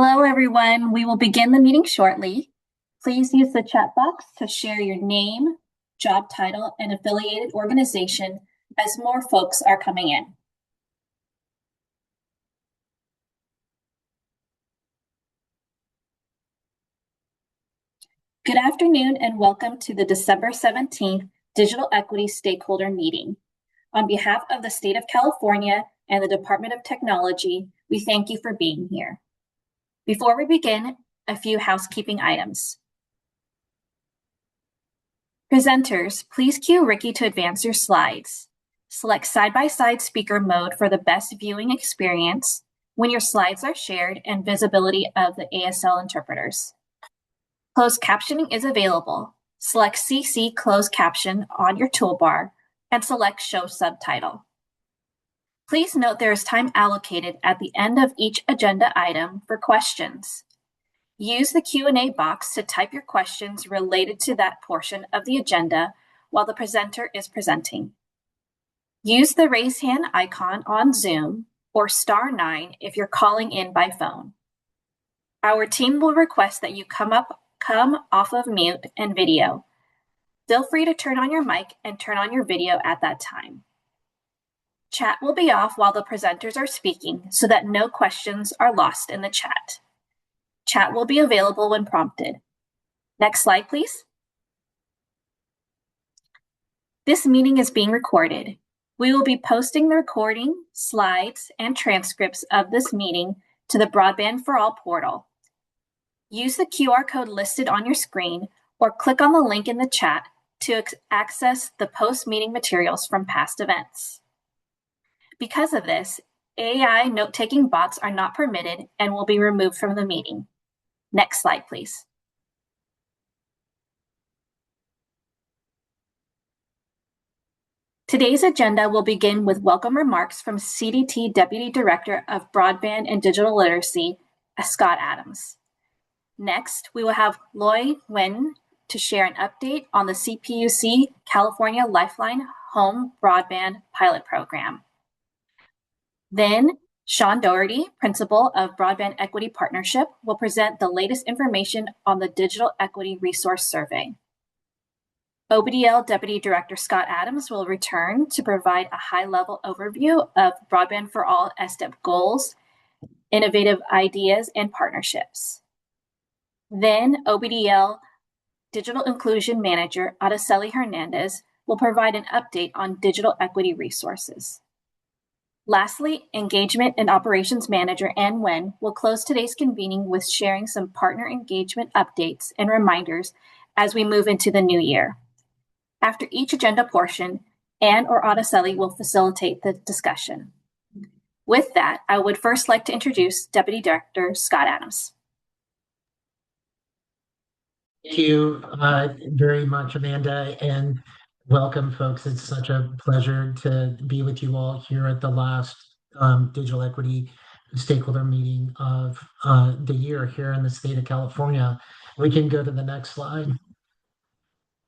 Hello, everyone. We will begin the meeting shortly. Please use the chat box to share your name, job title, and affiliated organization as more folks are coming in. Good afternoon and welcome to the December 17th Digital Equity Stakeholder Meeting. On behalf of the State of California and the Department of Technology, we thank you for being here. Before we begin, a few housekeeping items. Presenters, please cue Ricky to advance your slides. Select side-by-side speaker mode for the best viewing experience when your slides are shared and visibility of the ASL interpreters. Closed captioning is available. Select CC closed caption on your toolbar and select show subtitle. Please note there is time allocated at the end of each agenda item for questions. Use the Q&A box to type your questions related to that portion of the agenda while the presenter is presenting. Use the raise hand icon on Zoom or *9 if you're calling in by phone. Our team will request that you come off of mute and video. Feel free to turn on your mic and turn on your video at that time. Chat will be off while the presenters are speaking so that no questions are lost in the chat. Chat will be available when prompted. Next slide, please. This meeting is being recorded. We will be posting the recording, slides, and transcripts of this meeting to the Broadband for All portal. Use the QR code listed on your screen or click on the link in the chat to access the post-meeting materials from past events. Because of this, AI note-taking bots are not permitted and will be removed from the meeting. Next slide, please. Today's agenda will begin with welcome remarks from CDT Deputy Director of Broadband and Digital Literacy, Scott Adams. Next, we will have Loy Nguyen to share an update on the CPUC California LifeLine Home Broadband Pilot Program. Then, Sean Doherty, Principal of Broadband Equity Partnership, will present the latest information on the Digital Equity Resource Survey. OBDL Deputy Director Scott Adams will return to provide a high-level overview of Broadband for All SDEP goals, innovative ideas, and partnerships. Then, OBDL Digital Inclusion Manager Araceli Hernandez will provide an update on digital equity resources. Lastly, Engagement and Operations Manager Ann Nguyen will close today's convening with sharing some partner engagement updates and reminders as we move into the new year. After each agenda portion, Ann or Araceli will facilitate the discussion. With that, I would first like to introduce Deputy Director Scott Adams. Thank you very much, Amanda, and welcome, folks. It's such a pleasure to be with you all here at the last Digital Equity Stakeholder meeting of the year here in the state of California. We can go to the next slide.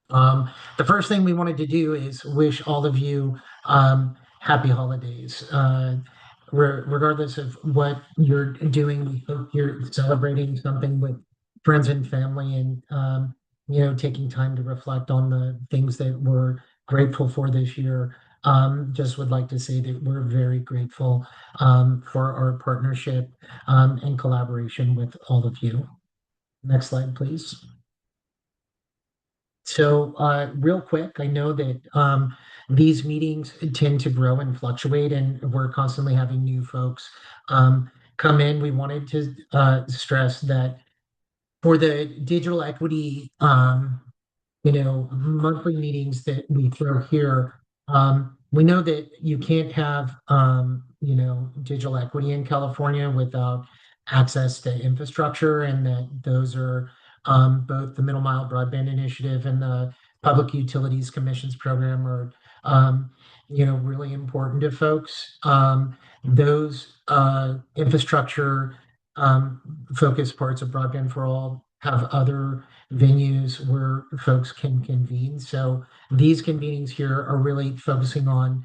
The first thing we wanted to do is wish all of you happy holidays. Regardless of what you're doing, we hope you're celebrating something with friends and family and taking time to reflect on the things that we're grateful for this year. Just would like to say that we're very grateful for our partnership and collaboration with all of you. Next slide, please. So real quick, I know that these meetings tend to grow and fluctuate, and we're constantly having new folks come in. We wanted to stress that for the digital equity, monthly meetings that we throw here, we know that you can't have, digital equity in California without access to infrastructure, and that those are both the Middle Mile Broadband Initiative and the Public Utilities Commissions Program are, really important to folks. Those infrastructure focused parts of Broadband for All have other venues where folks can convene. So these convenings here are really focusing on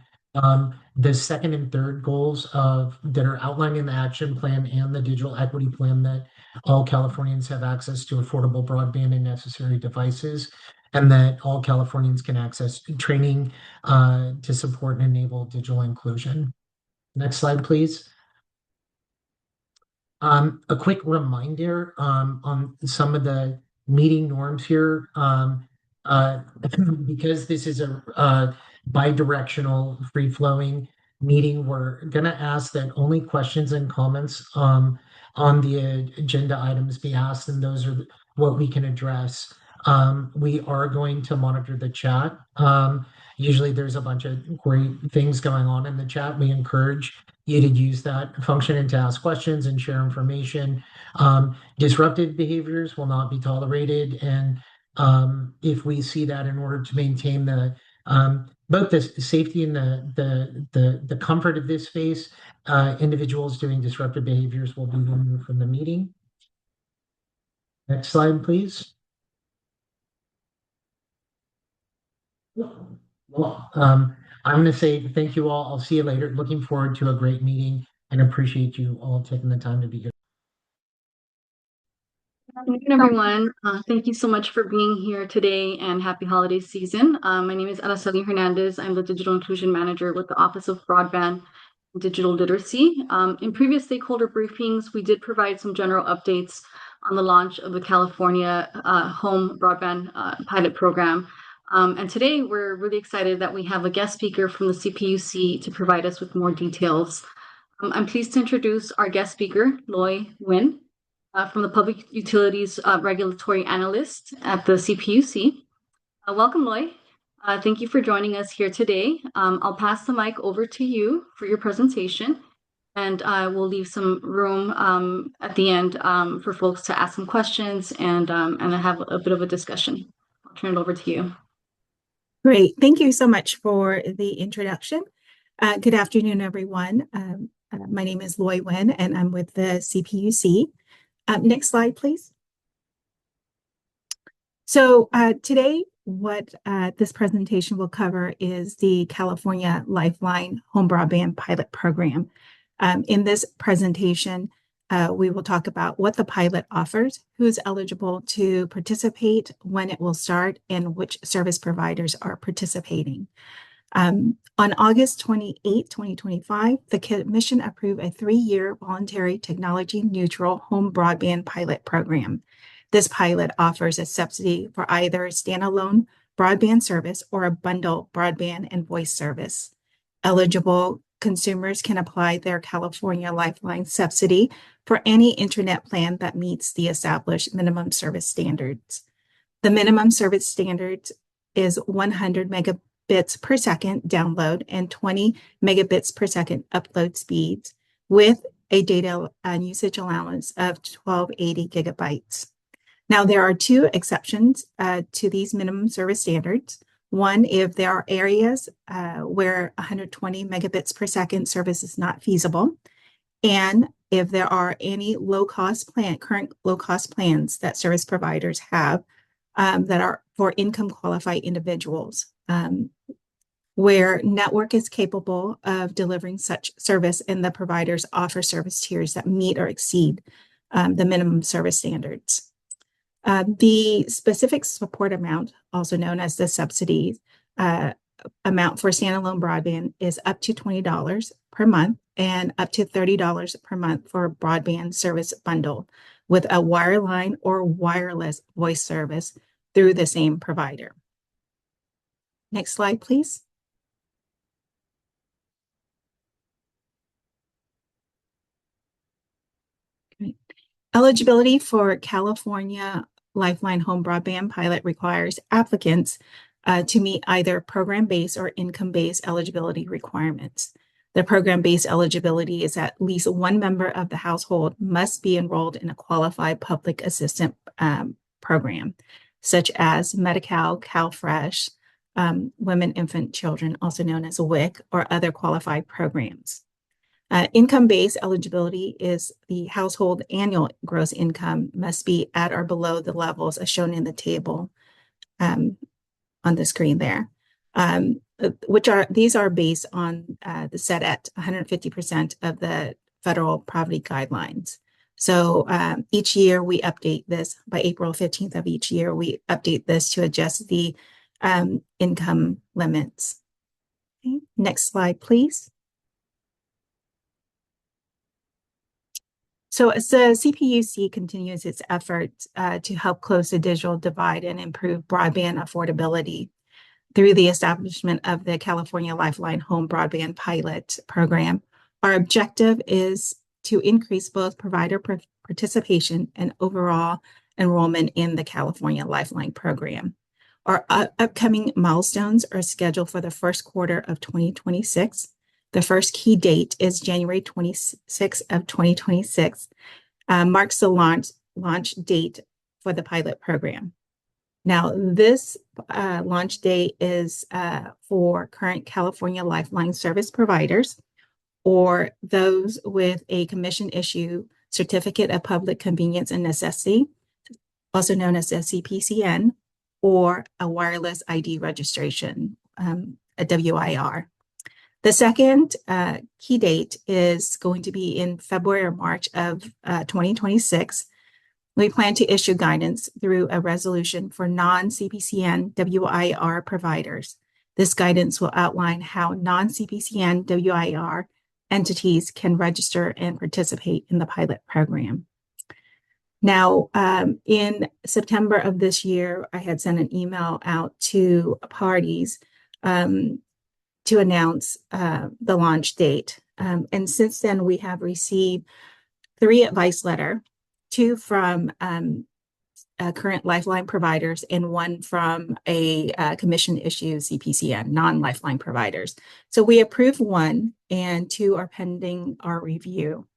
the second and third goals that are outlined in the action plan and the digital equity plan that all Californians have access to affordable broadband and necessary devices, and that all Californians can access training to support and enable digital inclusion. Next slide, please. A quick reminder on some of the meeting norms here. Because this is a bi-directional, free-flowing meeting, we're going to ask that only questions and comments on the agenda items be asked, and those are what we can address. We are going to monitor the chat. Usually there's a bunch of great things going on in the chat. We encourage you to use that function and to ask questions and share information. Disruptive behaviors will not be tolerated, and if we see that, in order to maintain the both the safety and the comfort of this space, individuals doing disruptive behaviors will be removed from the meeting. Next slide, please. Well, I'm going to say thank you all. I'll see you later. Looking forward to a great meeting and appreciate you all taking the time to be here. Good afternoon, everyone. Thank you so much for being here today, and happy holiday season. My name is Araceli Hernandez. I'm the Digital Inclusion Manager with the Office of Broadband and Digital Literacy. In previous stakeholder briefings, we did provide some general updates on the launch of the California Home Broadband Pilot Program. And today, we're really excited that we have a guest speaker from the CPUC to provide us with more details. I'm pleased to introduce our guest speaker, Loy Nguyen, from the Public Utilities Regulatory Analyst at the CPUC. Welcome, Loy. Thank you for joining us here today. I'll pass the mic over to you for your presentation, and we'll leave some room at the end for folks to ask some questions and have a bit of a discussion. I'll turn it over to you. Great. Thank you so much for the introduction. Good afternoon, everyone. My name is Loy Nguyen, and I'm with the CPUC. Next slide, please. So today, what this presentation will cover is the California LifeLine Home Broadband Pilot Program. In this presentation, we will talk about what the pilot offers, who's eligible to participate, when it will start, and which service providers are participating. On August 28, 2025, the Commission approved a 3-year voluntary technology-neutral home broadband pilot program. This pilot offers a subsidy for either standalone broadband service or a bundle broadband and voice service. Eligible consumers can apply their California Lifeline subsidy for any internet plan that meets the established minimum service standards. The minimum service standards is 100 megabits per second download and 20 megabits per second upload speeds, with a data usage allowance of 1280 gigabytes. Now, there are 2 exceptions to these minimum service standards. One, if there are areas where 120 megabits per second service is not feasible, and if there are any current low-cost plans that service providers have that are for income-qualified individuals, where network is capable of delivering such service and the providers offer service tiers that meet or exceed the minimum service standards. The specific support amount, also known as the subsidy amount for standalone broadband, is up to $20 per month and up to $30 per month for a broadband service bundle with a wireline or wireless voice service through the same provider. Next slide, please. Great. Eligibility for California Lifeline Home Broadband Pilot requires applicants to meet either program-based or income-based eligibility requirements. The program-based eligibility is at least one member of the household must be enrolled in a qualified public assistance program, such as Medi-Cal, CalFresh, Women, Infant, Children, also known as WIC, or other qualified programs. Income-based eligibility is the household annual gross income must be at or below the levels as shown in the table on the screen there, these are based on the set at 150% of the federal poverty guidelines. So each year we update this. By April 15th of each year, we update this to adjust the income limits. Okay. Next slide, please. So as the CPUC continues its efforts to help close the digital divide and improve broadband affordability through the establishment of the California LifeLine Home Broadband Pilot Program, our objective is to increase both provider participation and overall enrollment in the California LifeLine program. Our upcoming milestones are scheduled for the first quarter of 2026. The first key date is January 26th of 2026, marks the launch date for the pilot program. Now, this launch date is for current California LifeLine service providers or those with a commission issue certificate of public convenience and necessity, also known as a CPCN, or a wireless ID registration, a WIR. The second key date is going to be in February or March of 2026. We plan to issue guidance through a resolution for non-CPCN WIR providers. This guidance will outline how non-CPCN WIR entities can register and participate in the pilot program. Now, in September of this year, I had sent an email out to parties to announce the launch date. And since then, we have received 3 advice letters, 2 from current LifeLine providers and 1 from a commission issue CPCN, non-LifeLine providers. So we approved 1 and 2 are pending our review.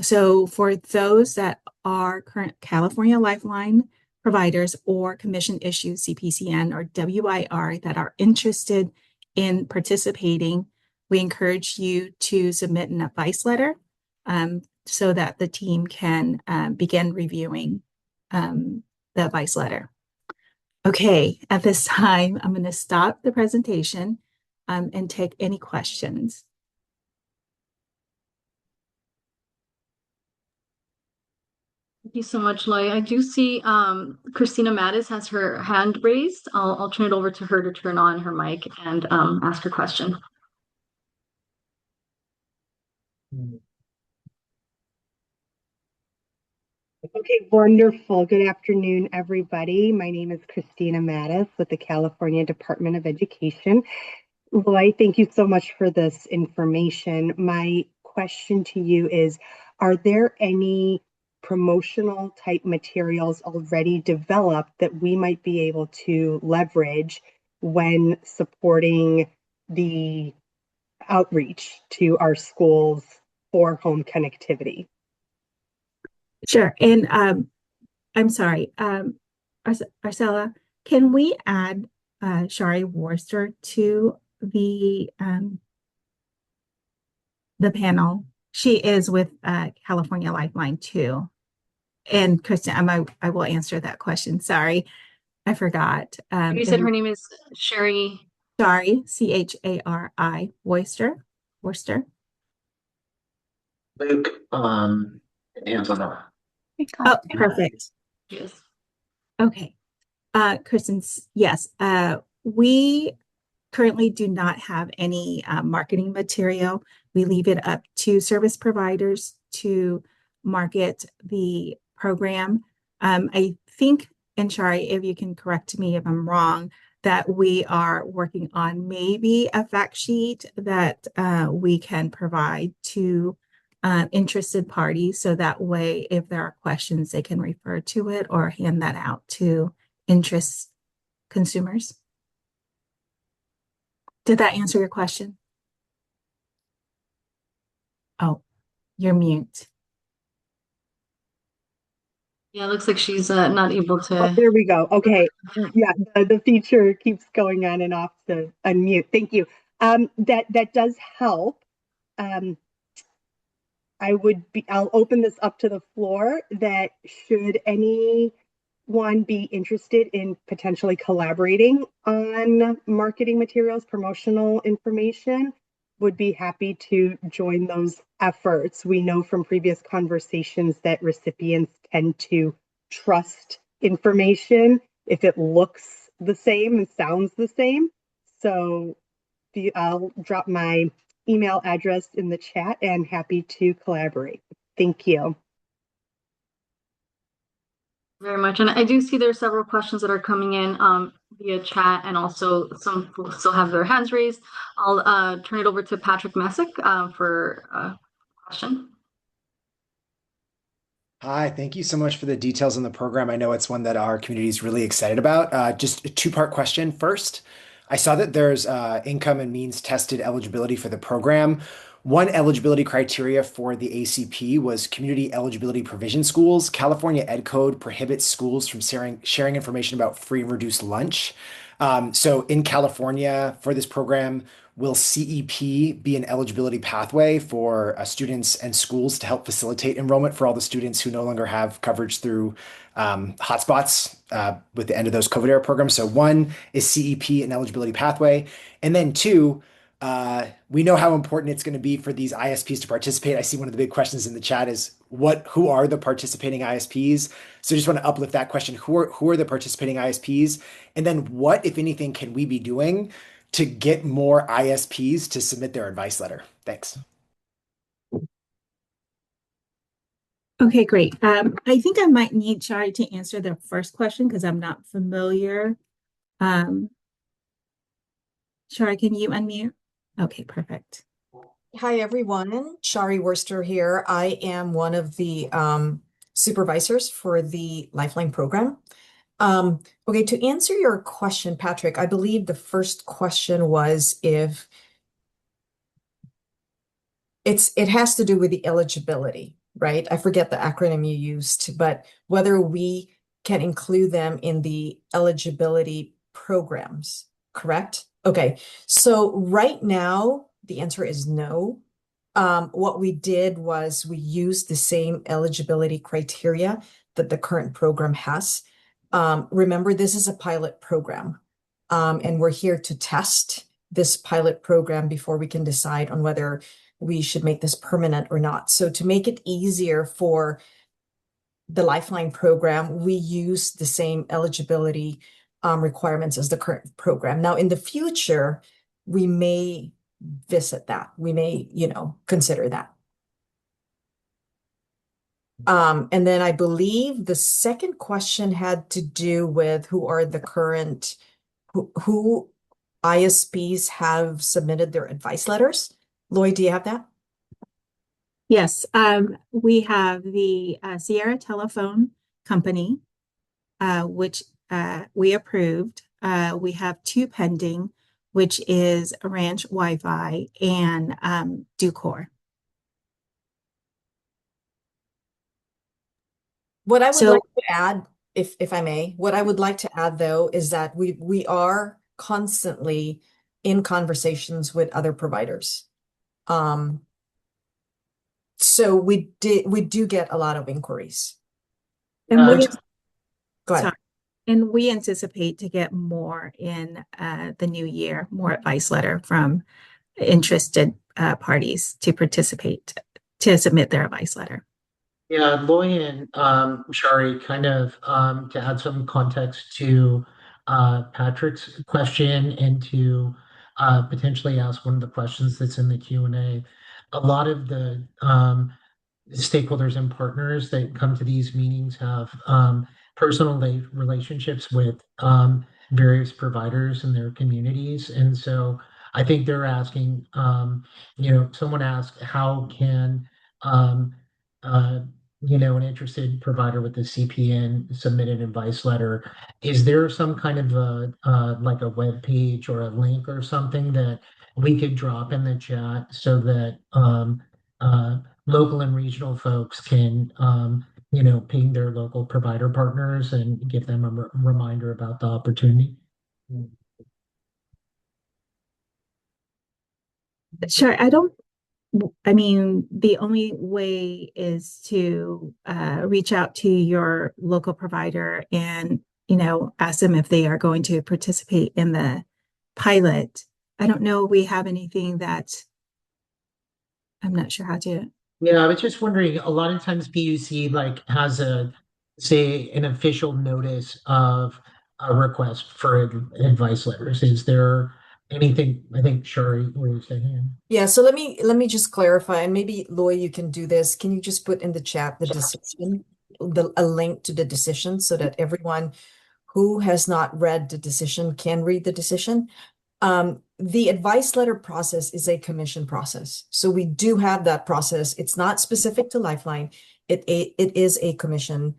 So for those that are current California LifeLine providers or commission issue CPCN or WIR that are interested in participating, we encourage you to submit an advice letter so that the team can begin reviewing the advice letter. Okay, at this time, I'm going to stop the presentation and take any questions. Thank you so much, Loy. I do see Christina Mattis has her hand raised. I'll turn it over to her to turn on her mic and ask her question. Okay, wonderful. Good afternoon, everybody. My name is Christina Mattis with the California Department of Education. Loy, thank you so much for this information. My question to you is, are there any promotional type materials already developed that we might be able to leverage when supporting the outreach to our schools for home connectivity? Sure. And I'm sorry, Arcella, can we add Shari Worcester to the panel? She is with California LifeLine too. And Kristen, I will answer that question. Sorry, I forgot. You said her name is Sherry. Shari, Chari, Worcester. Luke, Angela. Oh, perfect. Yes. Okay. Kristen, yes, we currently do not have any marketing material. We leave it up to service providers to market the program. I think, and Shari, if you can correct me if I'm wrong, that we are working on maybe a fact sheet that we can provide to interested parties. So that way, if there are questions, they can refer to it or hand that out to interest consumers. Did that answer your question? Oh, you're mute. Yeah, it looks like she's not able to. Oh, there we go. Okay. Yeah, the feature keeps going on and off to unmute. Thank you. That does help. I'll open this up to the floor that should anyone be interested in potentially collaborating on marketing materials, promotional information, would be happy to join those efforts. We know from previous conversations that recipients tend to trust information if it looks the same and sounds the same. So I'll drop my email address in the chat and happy to collaborate. Thank you. Very much. And I do see there's several questions that are coming in via chat, and also some folks still have their hands raised. I'll turn it over to Patrick Messick for a question. Hi, thank you so much for the details on the program. I know it's one that our community is really excited about. Just a two-part question. First, I saw that there's income and means tested eligibility for the program. One eligibility criteria for the ACP was community eligibility provision schools. California Ed Code prohibits schools from sharing information about free and reduced lunch. So in California, for this program, will CEP be an eligibility pathway for students and schools to help facilitate enrollment for all the students who no longer have coverage through hotspots with the end of those COVID era programs? So one, is CEP an eligibility pathway? And then two, we know how important it's going to be for these ISPs to participate. I see one of the big questions in the chat is who are the participating ISPs? So I just want to uplift that question. Who are the participating ISPs? And then what, if anything, can we be doing to get more ISPs to submit their advice letter? Thanks. Okay, great. I think I might need Shari to answer the first question because I'm not familiar. Shari, can you unmute? Okay, perfect. Hi, everyone. Shari Worster here. I am one of the supervisors for the LifeLine program. Okay, to answer your question, Patrick, I believe the first question was if it has to do with the eligibility, right? I forget the acronym you used, but whether we can include them in the eligibility programs, correct? Okay, so right now, the answer is no. What we did was we used the same eligibility criteria that the current program has. Remember, this is a pilot program, and we're here to test this pilot program before we can decide on whether we should make this permanent or not. So to make it easier for the LifeLine program, we use the same eligibility requirements as the current program. Now, in the future, we may visit that. We may, consider that. And then I believe the second question had to do with who are the current, who ISPs have submitted their advice letters. Lloyd, do you have that? Yes, we have the Sierra Telephone Company, which we approved. We have two pending, which is Ranch Wi-Fi and Ducor. What I would like to add, if I may, what I would like to add though is that we are constantly in conversations with other providers. So we do get a lot of inquiries. And go ahead. Sorry. And we anticipate to get more in the new year, more advice letter from interested parties to participate, to submit their advice letter. Yeah, Loy and Shari, kind of to add some context to Patrick's question and to potentially ask one of the questions that's in the Q&A. A lot of the stakeholders and partners that come to these meetings have personal relationships with various providers in their communities. And so I think they're asking, someone asked, how can an interested provider with the CPN submit an advice letter? Is there some kind of like a web page or a link or something that we could drop in the chat so that local and regional folks can ping their local provider partners and give them a reminder about the opportunity? Sure. The only way is to reach out to your local provider and, ask them if they are going to participate in the pilot. I don't know if we have anything that I'm not sure how to. Yeah, I was just wondering, a lot of times PUC like has a, say, an official notice of a request for advice letters. Is there anything, I think Shari raised a hand. Yeah, so let me just clarify, and maybe Loy, you can do this. Can you just put in the chat the decision, a link to the decision so that everyone who has not read the decision can read the decision? The advice letter process is a commission process. So we do have that process. It's not specific to LifeLine. It is a commission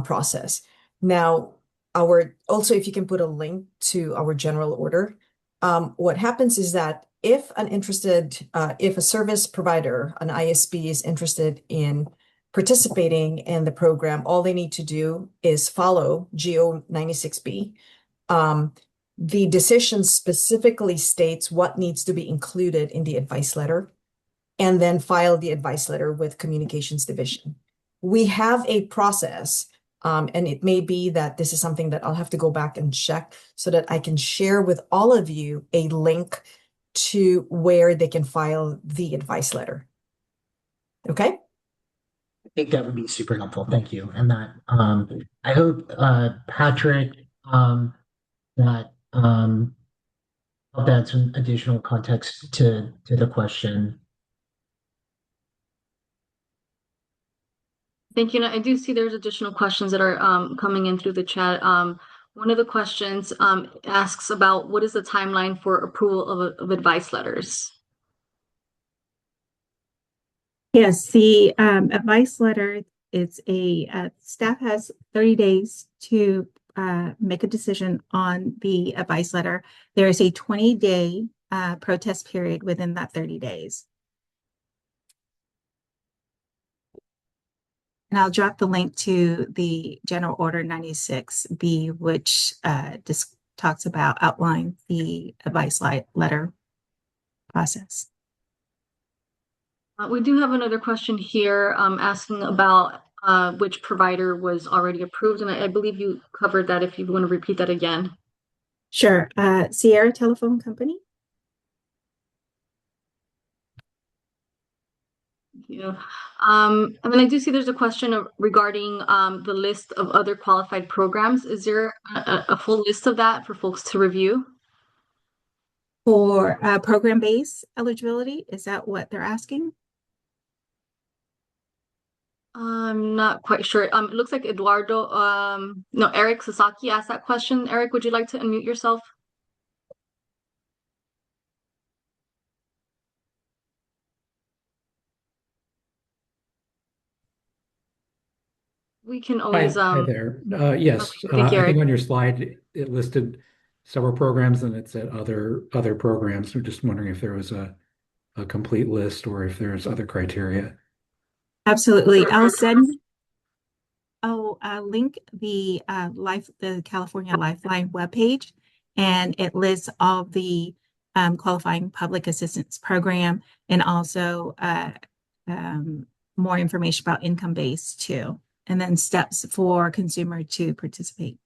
process. Now, also, if you can put a link to our general order, what happens is that if a service provider, an ISP is interested in participating in the program, all they need to do is follow GO 96B. The decision specifically states what needs to be included in the advice letter, and then file the advice letter with Communications Division. We have a process, and it may be that this is something that I'll have to go back and check so that I can share with all of you a link to where they can file the advice letter. Okay? I think that would be super helpful. Thank you. And that I hope Patrick that helped add some additional context to the question. Thank you. And I do see there's additional questions that are coming in through the chat. One of the questions asks about what is the timeline for approval of advice letters? Yes, the advice letter, it's staff has 30 days to make a decision on the advice letter. There is a 20-day protest period within that 30 days. And I'll drop the link to the General Order 96B, which just talks about outline the advice letter process. We do have another question here asking about which provider was already approved. And I believe you covered that. If you want to repeat that again. Sure. Sierra Telephone Company. Thank you. And then I do see there's a question regarding the list of other qualified programs. Is there a full list of that for folks to review? For program-based eligibility, is that what they're asking? I'm not quite sure. It looks like Eric Sasaki asked that question. Eric, would you like to unmute yourself? We can always Hi there. Yes, okay, thank you, I Eric. think on your slide it listed several programs and it said other programs. We're just wondering if there was a complete list or if there's other criteria. Absolutely. I'll link the California LifeLine webpage, and it lists all the qualifying public assistance program, and also more information about income-based too, and then steps for consumer to participate.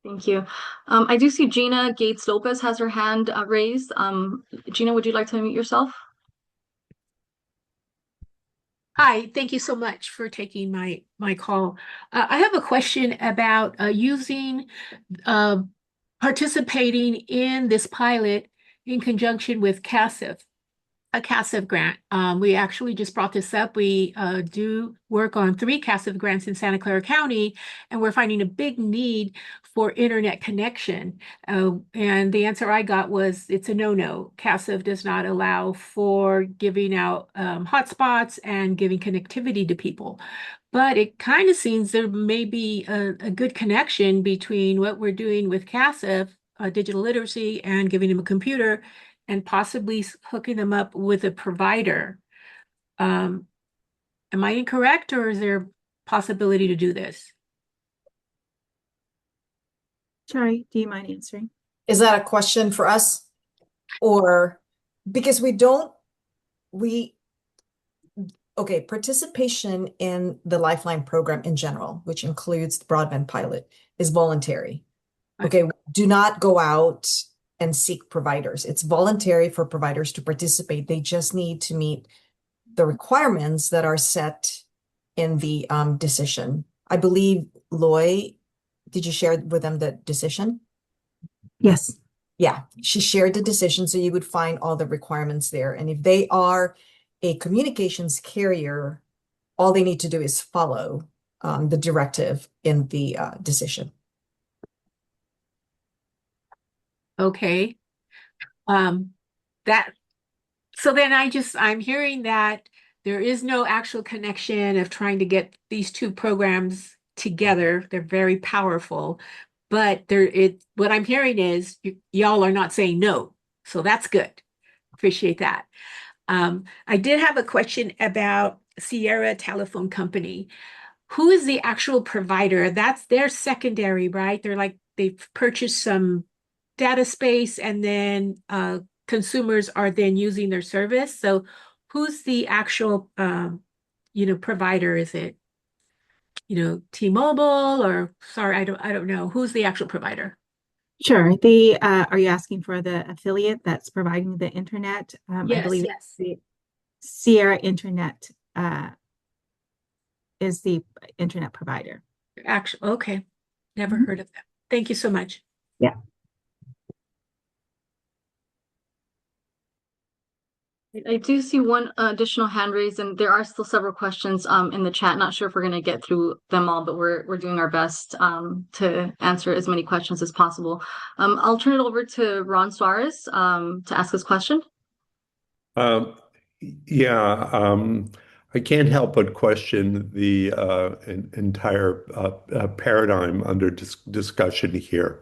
Thank you. I do see Gina Gates Lopez has her hand raised. Gina, would you like to unmute yourself? Hi, thank you so much for taking my call. I have a question about participating in this pilot in conjunction with CASF, a CASF grant. We actually just brought this up. We do work on 3 CASF grants in Santa Clara County, and we're finding a big need for internet connection. And the answer I got was it's a no-no. CASF does not allow for giving out hotspots and giving connectivity to people. But it kind of seems there may be a good connection between what we're doing with CASF, digital literacy, and giving them a computer, and possibly hooking them up with a provider. Am I incorrect, or is there a possibility to do this? Shari, do you mind answering? Is that a question for us? Or because okay, participation in the LifeLine program in general, which includes the broadband pilot, is voluntary. Okay, do not go out and seek providers. It's voluntary for providers to participate. They just need to meet the requirements that are set in the decision. I believe, Loy, did you share with them the decision? Yes. Yeah, she shared the decision, so you would find all the requirements there. And if they are a communications carrier, all they need to do is follow the directive in the decision. Okay. So then I'm hearing that there is no actual connection of trying to get these two programs together. They're very powerful, but what I'm hearing is y'all are not saying no. So that's good. Appreciate that. I did have a question about Sierra Telephone Company. Who is the actual provider? That's their secondary, right? They've purchased some data space and then consumers are then using their service. So who's the actual provider? Is it T-Mobile, or sorry, I don't know. Who's the actual provider? Sure. Are you asking for the affiliate that's providing the internet? I Yes, believe yes. the Sierra Internet is the internet provider. Okay. Never heard of that. Thank you so much. Yeah. I do see one additional hand raised, and there are still several questions in the chat. Not sure if we're going to get through them all, but we're doing our best to answer as many questions as possible. I'll turn it over to Ron Suarez to ask his question. Yeah, I can't help but question the entire paradigm under discussion here.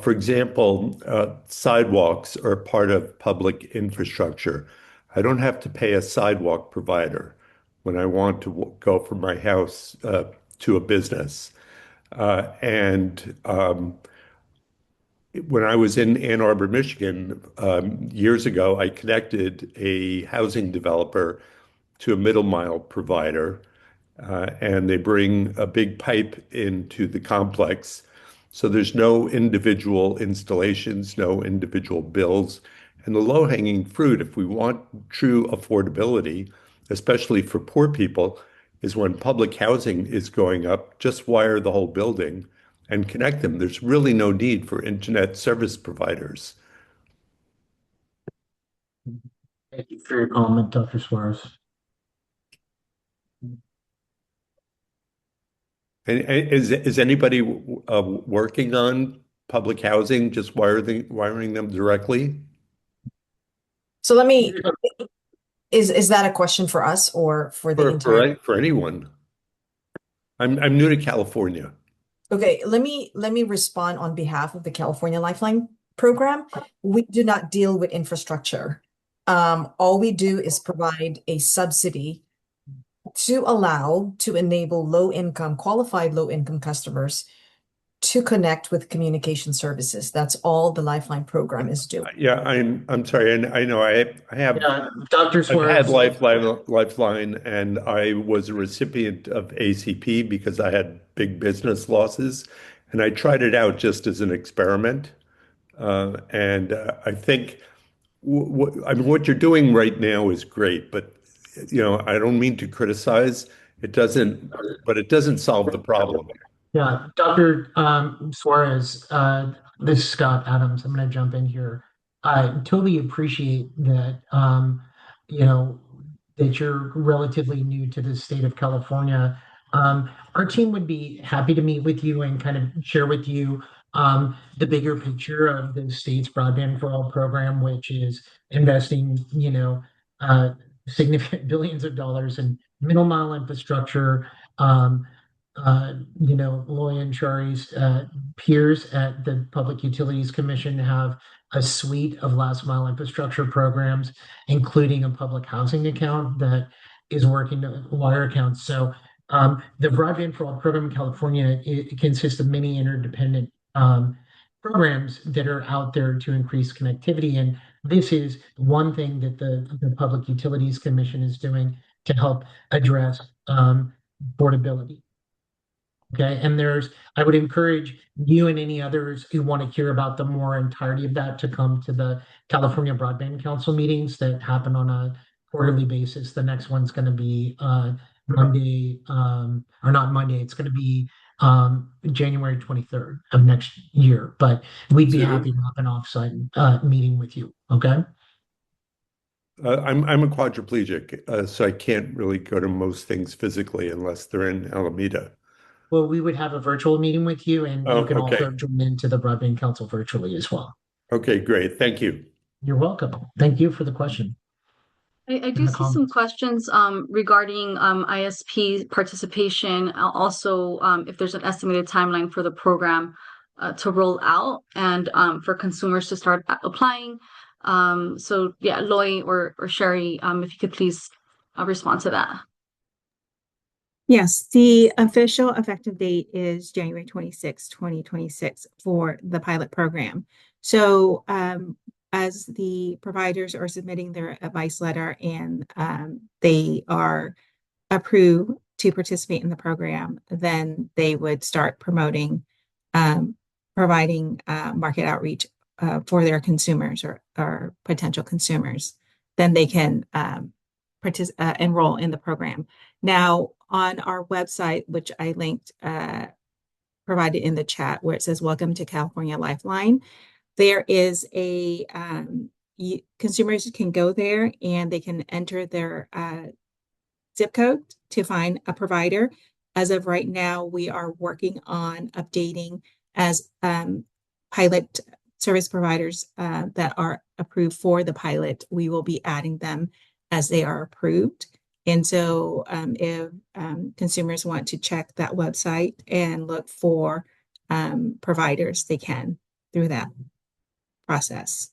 For example, sidewalks are part of public infrastructure. I don't have to pay a sidewalk provider when I want to go from my house to a business. And When I was in Ann Arbor, Michigan, years ago, I connected a housing developer to a middle mile provider, and they bring a big pipe into the complex. So there's no individual installations, no individual bills. And the low-hanging fruit, if we want true affordability, especially for poor people, is when public housing is going up, just wire the whole building and connect them. There's really no need for internet service providers. Thank you for your comment, Dr. Suarez. And is anybody working on public housing, just wiring them directly? So let me, is that a question for us or for the entire? For anyone. I'm new to California. Okay, let me respond on behalf of the California Lifeline program. We do not deal with infrastructure. All we do is provide a subsidy to enable qualified low-income customers to connect with communication services. That's all the Lifeline program is doing. Yeah, I'm sorry. I know I have Dr. Suarez. I've had Lifeline, and I was a recipient of ACP because I had big business losses, and I tried it out just as an experiment. I think what you're doing right now is great, but I don't mean to criticize. It doesn't solve the problem. Yeah, Dr. Suarez, this is Scott Adams. I'm going to jump in here. I totally appreciate that, that you're relatively new to the state of California. Our team would be happy to meet with you and kind of share with you the bigger picture of the state's Broadband for All program, which is investing, significant billions of dollars in middle mile infrastructure. Loy and Shari's peers at the Public Utilities Commission have a suite of last mile infrastructure programs, including a public housing account that is working to wire accounts. So the Broadband for All program in California, it consists of many interdependent programs that are out there to increase connectivity. And this is one thing that the Public Utilities Commission is doing to help address affordability. Okay, and I would encourage you and any others who want to hear about the more entirety of that to come to the California Broadband Council meetings that happen on a quarterly basis. The next one's going to be Monday, or not Monday, it's going to be January 23rd of next year. But we'd be happy to have an offsite meeting with you. Okay. I'm a quadriplegic, so I can't really go to most things physically unless they're in Alameda. Well, we would have a virtual meeting with you, and Oh, you can okay. also join into the Broadband Council virtually as well. Okay, great. Thank you. You're welcome. Thank you for the question. I do see some questions regarding ISP participation. Also, if there's an estimated timeline for the program to roll out and for consumers to start applying. So yeah, Loy or Sherry, if you could please respond to that. Yes, the official effective date is January 26, 2026 for the pilot program. So as the providers are submitting their advice letter and they are approved to participate in the program, then they would start promoting, providing market outreach for their consumers or potential consumers. Then they can enroll in the program. Now, on our website, which I linked, provided in the chat, where it says "Welcome to California LifeLine," there is a consumers can go there and they can enter their zip code to find a provider. As of right now, we are working on updating as pilot service providers that are approved for the pilot. We will be adding them as they are approved. And so if consumers want to check that website and look for providers, they can through that process.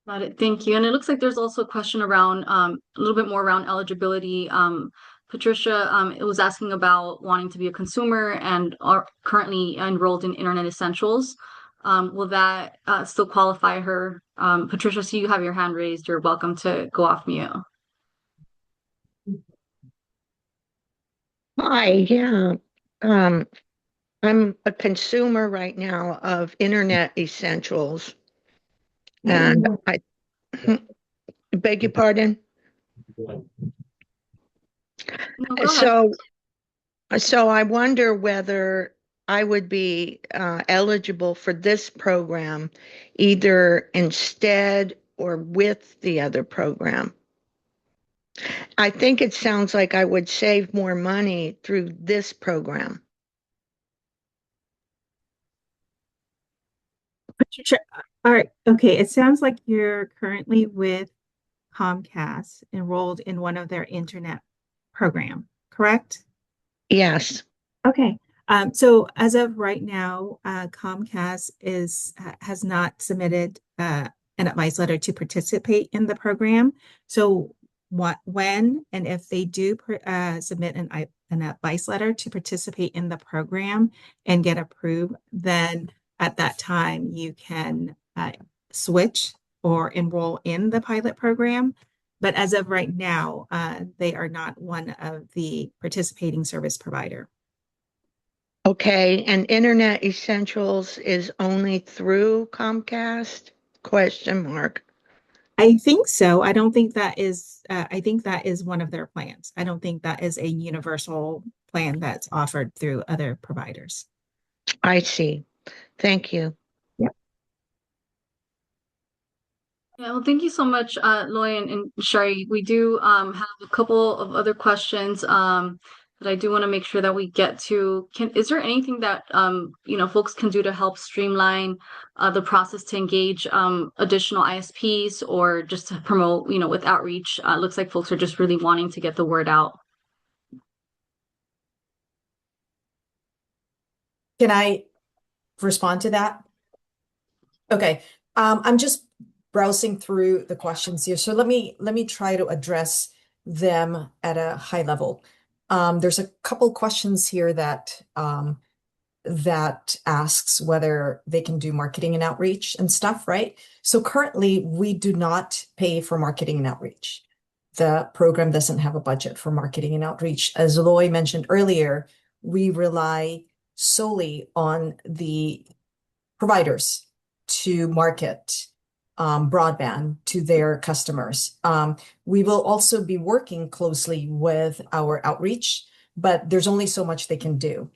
Got it. Thank you. And it looks like there's also a question around a little bit more around eligibility. Patricia, it was asking about wanting to be a consumer and are currently enrolled in Internet Essentials. Will that still qualify her? Patricia, so you have your hand raised. You're welcome to go off mute. Hi, yeah. I'm a consumer right now of Internet Essentials. And I beg your pardon? No, go ahead. So I wonder whether I would be eligible for this program either instead or with the other program. I think it sounds like I would save more money through this program. Patricia, all right, okay. It sounds like you're currently with Comcast, enrolled in one of their internet program, correct? Yes. Okay. So as of right now, Comcast has not submitted an advice letter to participate in the program. So when and if they do submit an advice letter to participate in the program and get approved, then at that time you can switch or enroll in the pilot program. But as of right now, they are not one of the participating service provider. Okay, and Internet Essentials is only through Comcast? Question mark. I think so. I don't think that is, I think that is one of their plans. I don't think that is a universal plan that's offered through other providers. I see. Thank you. Yep. Yeah, well, thank you so much, Loy and Sherry. We do have a couple of other questions that I do want to make sure that we get to. Is there anything that folks can do to help streamline the process to engage additional ISPs or just to promote, with outreach? Looks like folks are just really wanting to get the word out. Can I respond to that? Okay. I'm just browsing through the questions here. So let me try to address them at a high level. There's a couple questions here that asks whether they can do marketing and outreach and stuff, right? So currently we do not pay for marketing and outreach. the program doesn't have a budget for marketing and outreach. As Loy mentioned earlier, we rely solely on the providers to market broadband to their customers. We will also be working closely with our outreach, but there's only so much they can do.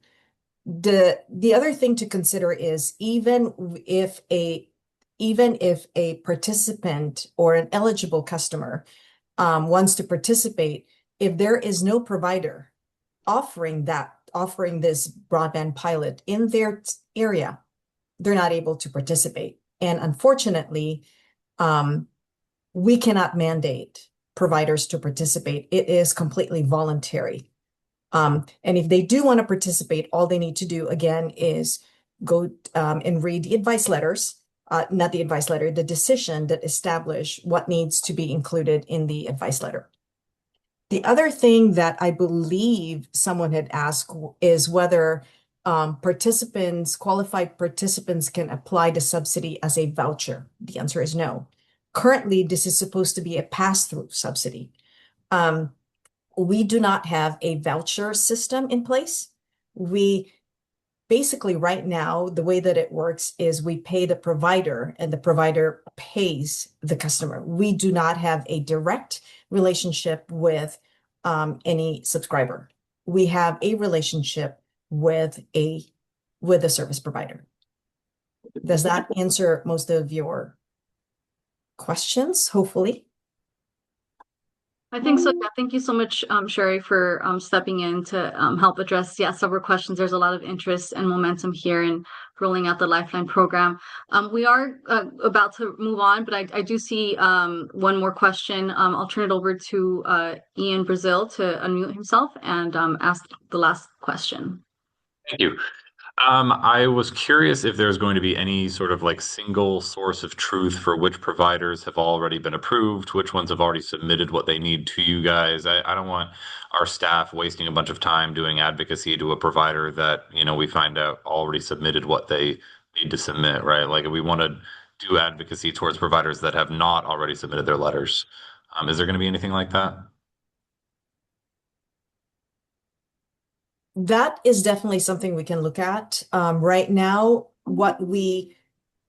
The other thing to consider is even if a participant or an eligible customer wants to participate, if there is no provider offering this broadband pilot in their area, they're not able to participate. And unfortunately, we cannot mandate providers to participate. It is completely voluntary. And if they do want to participate, all they need to do, again, is go and read the advice letters, not the advice letter, the decision that establish what needs to be included in the advice letter. The other thing that I believe someone had asked is whether qualified participants can apply the subsidy as a voucher. The answer is no. Currently, this is supposed to be a pass-through subsidy. We do not have a voucher system in place. We basically right now, the way that it works is we pay the provider and the provider pays the customer. We do not have a direct relationship with any subscriber. We have a relationship with a service provider. Does that answer most of your questions, hopefully? I think so. Yeah, thank you so much, Sherry, for stepping in to help address several questions. There's a lot of interest and momentum here in rolling out the LifeLine program. We are about to move on, but I do see one more question. I'll turn it over to Ian Brazil to unmute himself and ask the last question. Thank you. I was curious if there's going to be any sort of like single source of truth for which providers have already been approved, which ones have already submitted what they need to you guys. I don't want our staff wasting a bunch of time doing advocacy to a provider that, we find out already submitted what they need to submit, right? Like if we want to do advocacy towards providers that have not already submitted their letters. Is there going to be anything like that? That is definitely something we can look at. Right now, what we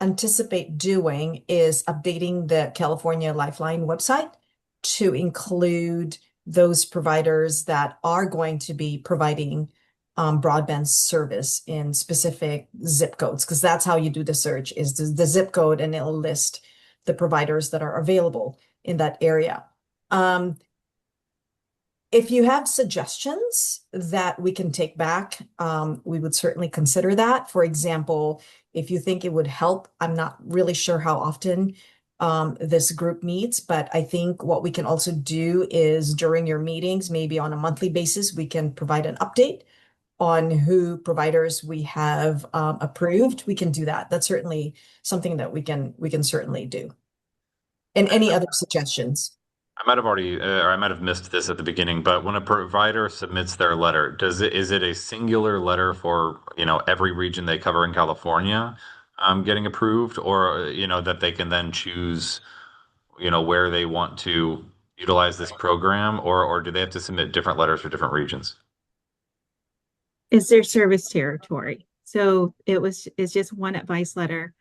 anticipate doing is updating the California LifeLine website to include those providers that are going to be providing broadband service in specific zip codes, because that's how you do the search, is the zip code, and it'll list the providers that are available in that area. If you have suggestions that we can take back, we would certainly consider that. For example, if you think it would help, I'm not really sure how often this group meets, but I think what we can also do is during your meetings, maybe on a monthly basis, we can provide an update on who providers we have approved. We can do that. That's certainly something that we can certainly do. And any other suggestions? I might have already, or I might have missed this at the beginning, but when a provider submits their letter, is it a singular letter for, every region they cover in California, getting approved, or, that they can then choose, where they want to utilize this program, or do they have to submit different letters for different regions? Is their service territory. So it's just one advice letter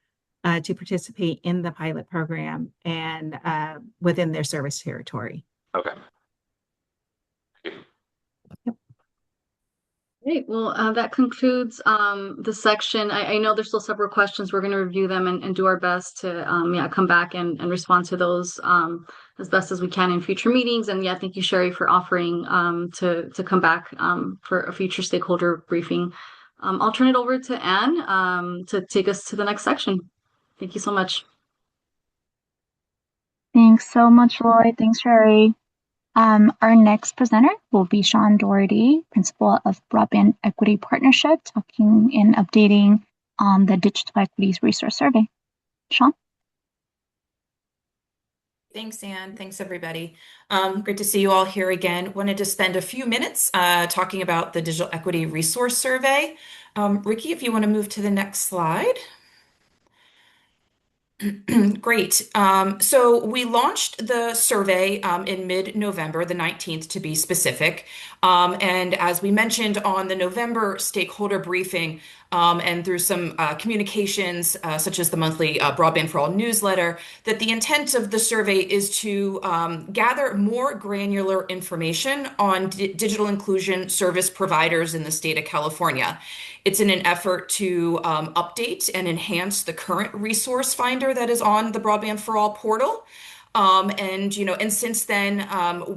to participate in the pilot program and within their service territory. Okay. Yep. Great. Well, that concludes the section. I know there's still several questions. We're going to review them and do our best to come back and respond to those as best as we can in future meetings. And thank you, Sherry, for offering to come back for a future stakeholder briefing. I'll turn it over to Anne to take us to the next section. Thank you so much. Thanks so much, Lloyd. Thanks, Sherry. Our next presenter will be Sean Doherty, Principal of Broadband Equity Partnership, talking and updating on the Digital Equities Resource Survey. Sean? Thanks, Anne. Thanks, everybody. Great to see you all here again. Wanted to spend a few minutes talking about the Digital Equity Resource Survey. Ricky, if you want to move to the next slide. Great. So we launched the survey in mid-November, the 19th to be specific. And as we mentioned on the November stakeholder briefing, and through some communications, such as the monthly Broadband for All newsletter, that the intent of the survey is to gather more granular information on digital inclusion service providers in the state of California. It's in an effort to update and enhance the current resource finder that is on the Broadband for All portal. And since then,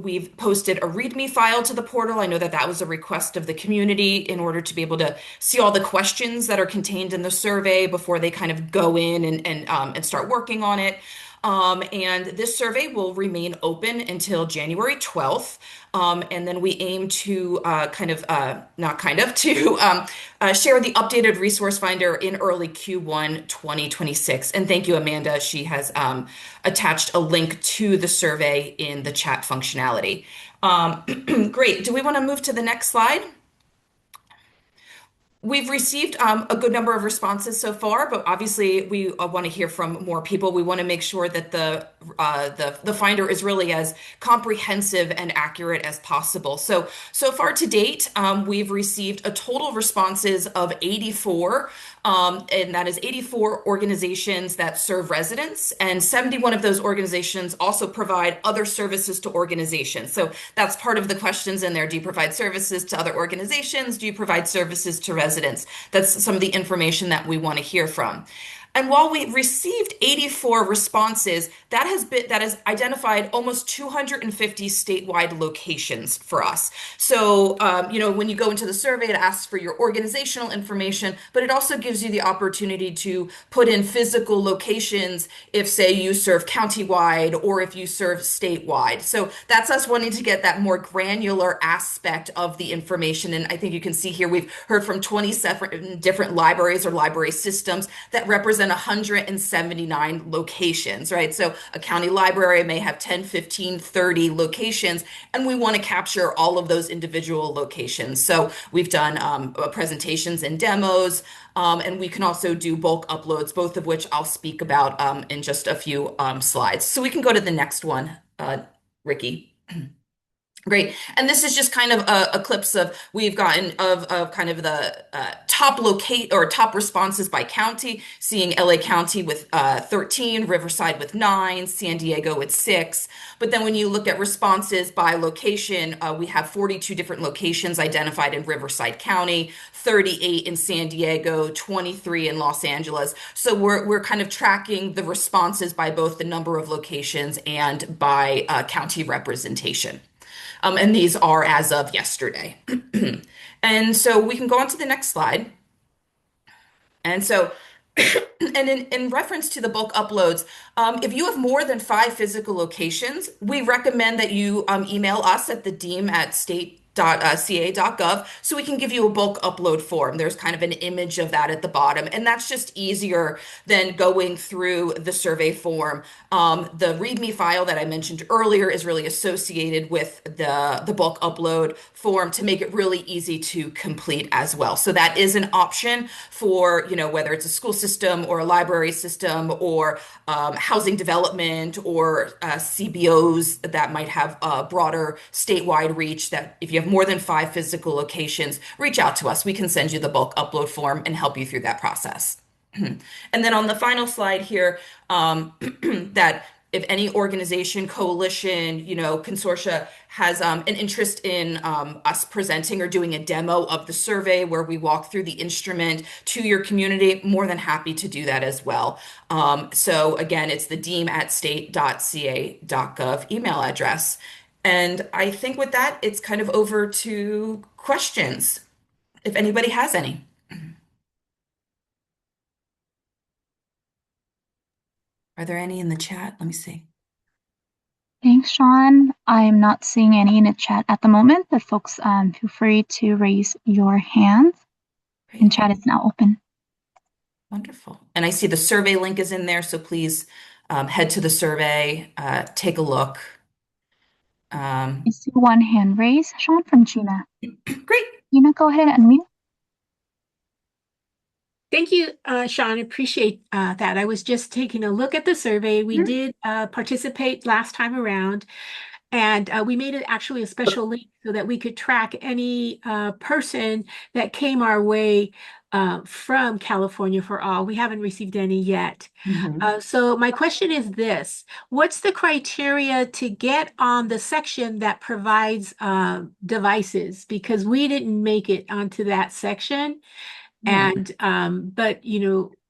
we've posted a README file to the portal. I know that that was a request of the community in order to be able to see all the questions that are contained in the survey before they kind of go in and start working on it. And this survey will remain open until January 12th. And then we aim to share the updated resource finder in early Q1 2026. And thank you, Amanda. She has attached a link to the survey in the chat functionality. Great. Do we want to move to the next slide? We've received a good number of responses so far, but obviously we want to hear from more people. We want to make sure that the finder is really as comprehensive and accurate as possible. So far to date, we've received a total responses of 84, and that is 84 organizations that serve residents, and 71 of those organizations also provide other services to organizations. So that's part of the questions in there. Do you provide services to other organizations? Do you provide services to residents? That's some of the information that we want to hear from. And while we received 84 responses, that has identified almost 250 statewide locations for us. So, when you go into the survey, it asks for your organizational information, but it also gives you the opportunity to put in physical locations if, say, you serve countywide or if you serve statewide. So that's us wanting to get that more granular aspect of the information. And I think you can see here we've heard from 27 different libraries or library systems that represent 179 locations, right? So a county library may have 10, 15, 30 locations, and we want to capture all of those individual locations. So we've done presentations and demos, and we can also do bulk uploads, both of which I'll speak about in just a few slides. So we can go to the next one, Ricky. Great. And this is just kind of a clips of we've gotten of kind of the top responses by county, seeing LA County with 13, Riverside with 9, San Diego with 6. But then when you look at responses by location, we have 42 different locations identified in Riverside County, 38 in San Diego, 23 in Los Angeles. So we're kind of tracking the responses by both the number of locations and by county representation. And these are as of yesterday. And so we can go on to the next slide. And so, and in reference to the bulk uploads, if you have more than 5 physical locations, we recommend that you email us at the deem@state.ca.gov so we can give you a bulk upload form. There's kind of an image of that at the bottom, and that's just easier than going through the survey form. The README file that I mentioned earlier is really associated with the bulk upload form to make it really easy to complete as well. So that is an option for, whether it's a school system or a library system or housing development or CBOs that might have a broader statewide reach, that if you have more than 5 physical locations, reach out to us. We can send you the bulk upload form and help you through that process. And then on the final slide here, that if any organization, coalition, consortia has an interest in us presenting or doing a demo of the survey where we walk through the instrument to your community, more than happy to do that as well. So again, it's the deem@state.ca.gov email address. And I think with that, it's kind of over to questions, if anybody has any. Are there any in the chat? Let me see. Thanks, Sean. I'm not seeing any in the chat at the moment, but folks, feel free to raise your hand. Great. And chat is now open. Wonderful. And I see the survey link is in there, so please head to the survey, take a look. I see one hand raised, Sean, from Gina. Great. Gina, go ahead and unmute. Thank you, Sean. Appreciate that. I was just taking a look at the survey. We did participate last time around, and we made it actually a special link so that we could track any person that came our way from California for All. We haven't received any yet. So my question is this: what's the criteria to get on the section that provides devices? Because we didn't make it onto that section. And but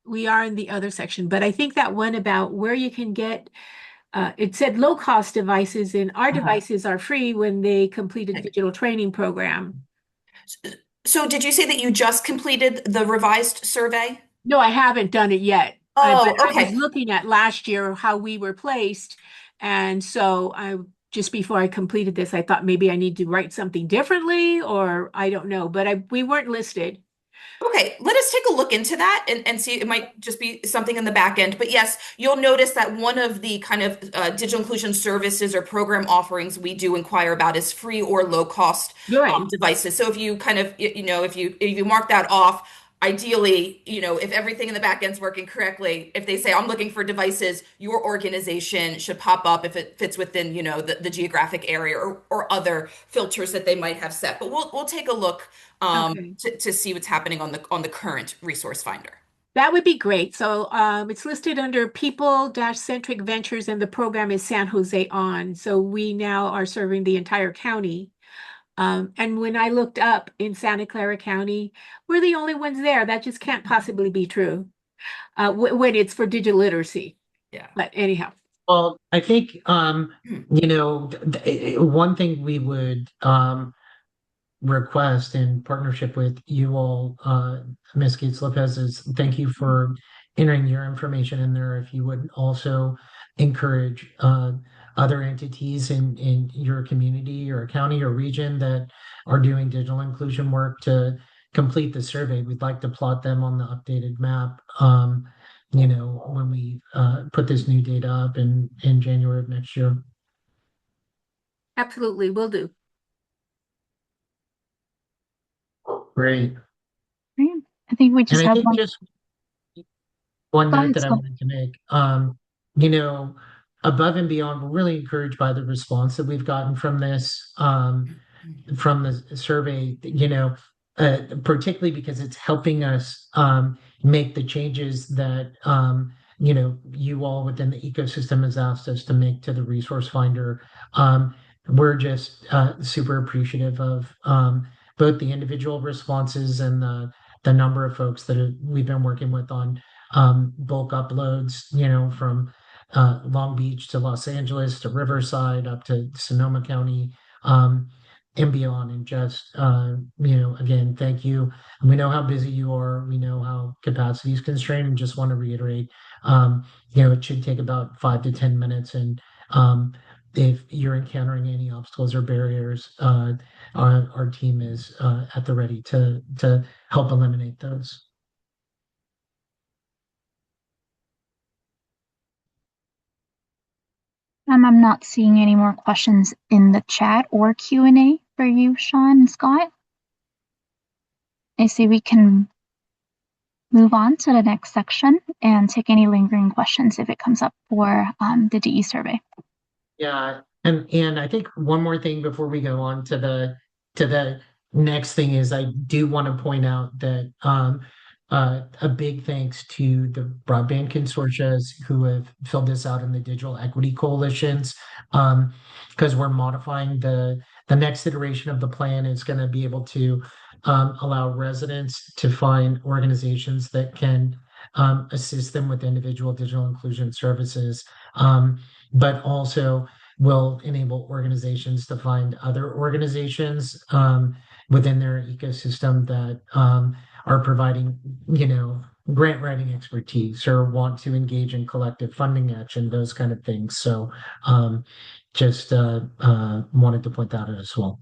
we are in the other section. But I think that one about where you can get it said low cost devices, and our devices are free when they complete a digital training program. So did you say that you just completed the revised survey? No, I haven't done it yet. Oh, But I okay. was looking at last year how we were placed, and so I just before I completed this, I thought maybe I need to write something differently, or I don't know, but we weren't listed. Okay, let us take a look into that and see. It might just be something in the back end. But yes, you'll notice that one of the kind of digital inclusion services or program offerings we do inquire about is free or low cost devices. So if you kind of, if you mark that off, ideally, if everything in the back end's working correctly, if they say, I'm looking for devices, your organization should pop up if it fits within, the geographic area or other filters that they might have set. But we'll take a look to see what's happening on the current resource finder. That would be great. So it's listed under People-Centric Ventures, and the program is San Jose On. So we now are serving the entire county. And when I looked up in Santa Clara County, we're the only ones there. That just can't possibly be true when it's for digital literacy. Yeah. But anyhow. Well, I think, one thing we would request in partnership with you all, Ms. Gates Lopez, is thank you for entering your information in there. If you would also encourage other entities in your community or county or region that are doing digital inclusion work to complete the survey. We'd like to plot them on the updated map. When we put this new data up in January of next year. Absolutely, will do. Great. I think we just have one. Just one note that I wanted to make. Above and beyond, we're really encouraged by the response that we've gotten from this, from the survey, particularly because it's helping us make the changes that you all within the ecosystem has asked us to make to the resource finder. We're just super appreciative of both the individual responses and the number of folks that we've been working with on bulk uploads, from Long Beach to Los Angeles to Riverside up to Sonoma County and beyond. And just, again, thank you. And we know how busy you are. We know how capacity is constrained, and just want to reiterate, it should take about 5 to 10 minutes. And if you're encountering any obstacles or barriers, our team is at the ready to help eliminate those. I'm not seeing any more questions in the chat or Q&A for you, Sean and Scott. I see we can move on to the next section and take any lingering questions if it comes up for the DE survey. Yeah, and I think one more thing before we go on to the next thing is I do want to point out that a big thanks to the broadband consortia who have filled this out in the digital equity coalitions, because we're modifying the next iteration of the plan is going to be able to allow residents to find organizations that can assist them with individual digital inclusion services, but also will enable organizations to find other organizations within their ecosystem that are providing, grant writing expertise or want to engage in collective funding action, those kind of things. So just wanted to point that out as well.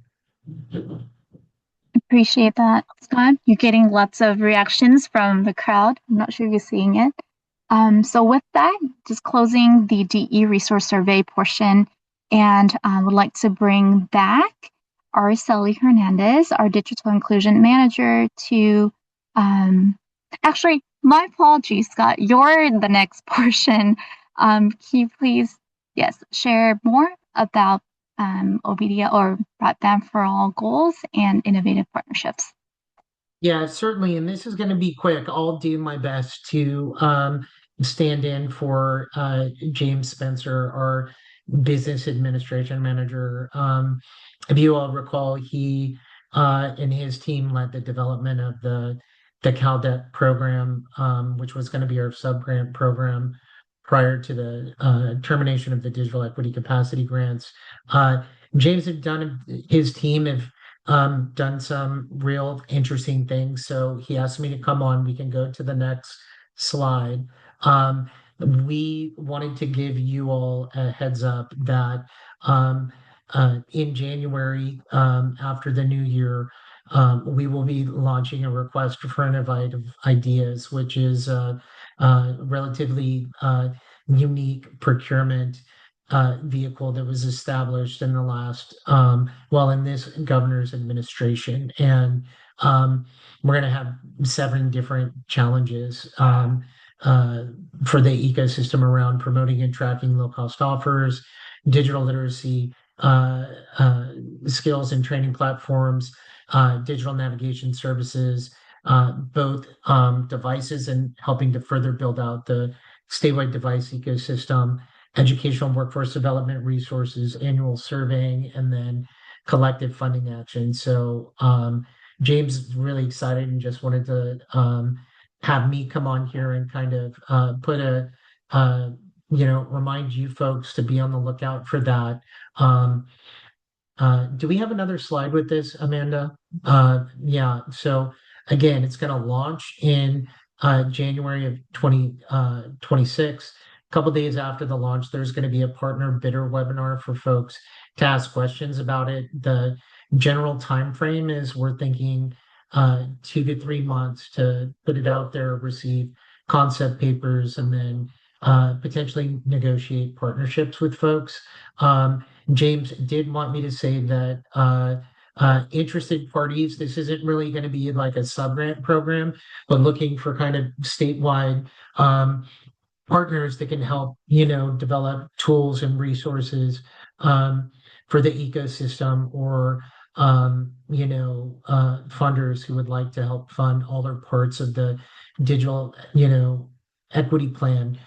Appreciate that, Scott. You're getting lots of reactions from the crowd. I'm not sure if you're seeing it. So with that, just closing the DE resource survey portion, and would like to bring back Araceli Hernandez, our digital inclusion manager, to actually My apologies, Scott. You're the next portion. Can you please, yes, share more about OBDA or Broadband for All goals and innovative partnerships? Yeah, certainly. And this is going to be quick. I'll do my best to stand in for James Spencer, our business administration manager. If you all recall, he and his team led the development of the CalDEP program, which was going to be our sub-grant program prior to the termination of the digital equity capacity grants. James had done his team have done some real interesting things. So he asked me to come on. We can go to the next slide. We wanted to give you all a heads up that in January, after the new year, we will be launching a request for innovative ideas, which is a relatively unique procurement vehicle that was established in the last, in this governor's administration. And we're going to have 7 different challenges for the ecosystem around promoting and tracking low-cost offers, digital literacy, skills and training platforms, digital navigation services, both devices and helping to further build out the statewide device ecosystem, educational workforce development resources, annual surveying, and then collective funding action. So James is really excited and just wanted to have me come on here and kind of put a remind you folks to be on the lookout for that. Do we have another slide with this, Amanda? Yeah. So again, it's going to launch in January of 2026. A couple days after the launch, there's going to be a partner bidder webinar for folks to ask questions about it. The general time frame is we're thinking 2 to 3 months to put it out there, receive concept papers, and then potentially negotiate partnerships with folks. James did want me to say that interested parties, this isn't really going to be like a sub-grant program, but looking for kind of statewide partners that can help, develop tools and resources for the ecosystem, or funders who would like to help fund all their parts of the digital, equity plan,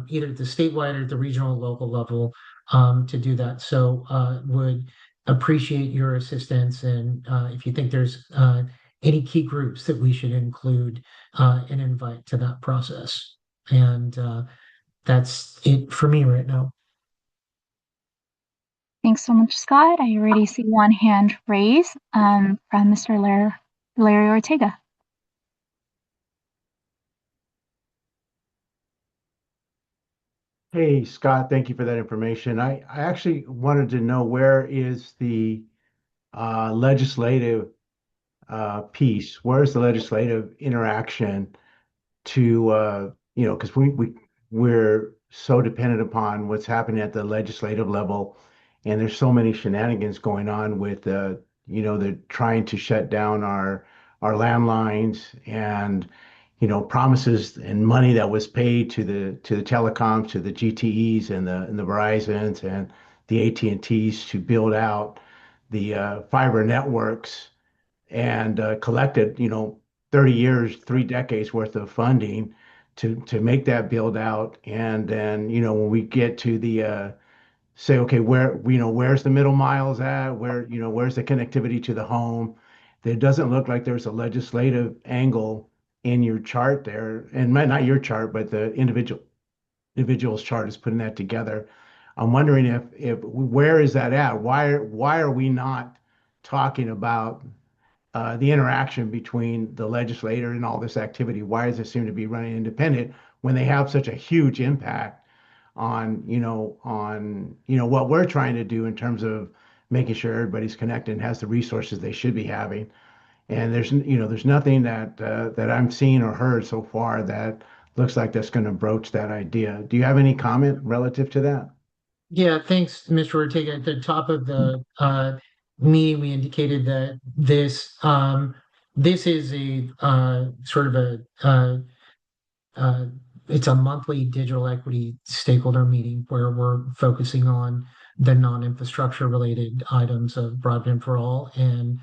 either at the statewide or the regional local level, to do that. So would appreciate your assistance, and if you think there's any key groups that we should include and invite to that process. And that's it for me right now. Thanks so much, Scott. I already see one hand raised from Mr. Larry Ortega. Hey, Scott, thank you for that information. I actually wanted to know, where is the legislative piece? Where is the legislative interaction to, because we're so dependent upon what's happening at the legislative level, and there's so many shenanigans going on with they're trying to shut down our landlines, and promises and money that was paid to the telecoms, to the GTEs and the Verizons and the AT&Ts to build out the fiber networks, and collected 30 years, 3 decades worth of funding to make that build out. And then when we get to the say, okay, where's the middle miles at, where's the connectivity to the home, it doesn't look like there's a legislative angle in your chart there, and not your chart, but the individual's chart is putting that together. I'm wondering if where is that at? Why are we not talking about the interaction between the legislator and all this activity? Why does it seem to be running independent when they have such a huge impact on what we're trying to do in terms of making sure everybody's connected and has the resources they should be having? And there's nothing that I'm seeing or heard so far that looks like that's going to broach that idea. Do you have any comment relative to that? Yeah, thanks, Mr. Ortega. At the top of the meeting, we indicated that this is a sort of a it's a monthly digital equity stakeholder meeting where we're focusing on the non-infrastructure related items of broadband for all and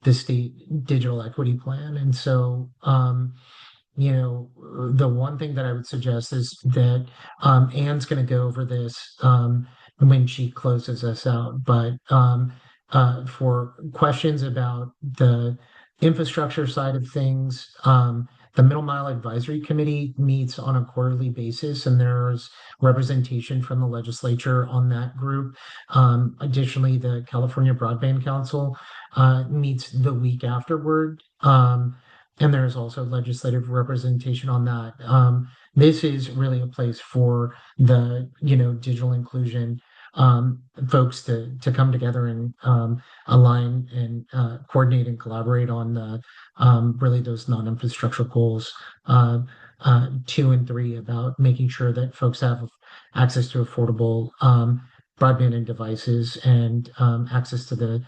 the state digital equity plan. And so, the one thing that I would suggest is that Anne's going to go over this when she closes us out. But for questions about the infrastructure side of things, the Middle Mile Advisory Committee meets on a quarterly basis, and there's representation from the legislature on that group. Additionally, the California Broadband Council meets the week afterward. And there's also legislative representation on that. This is really a place for the digital inclusion folks to come together and align and coordinate and collaborate on the really those non-infrastructure goals 2 and 3 about making sure that folks have access to affordable broadband and devices and access to the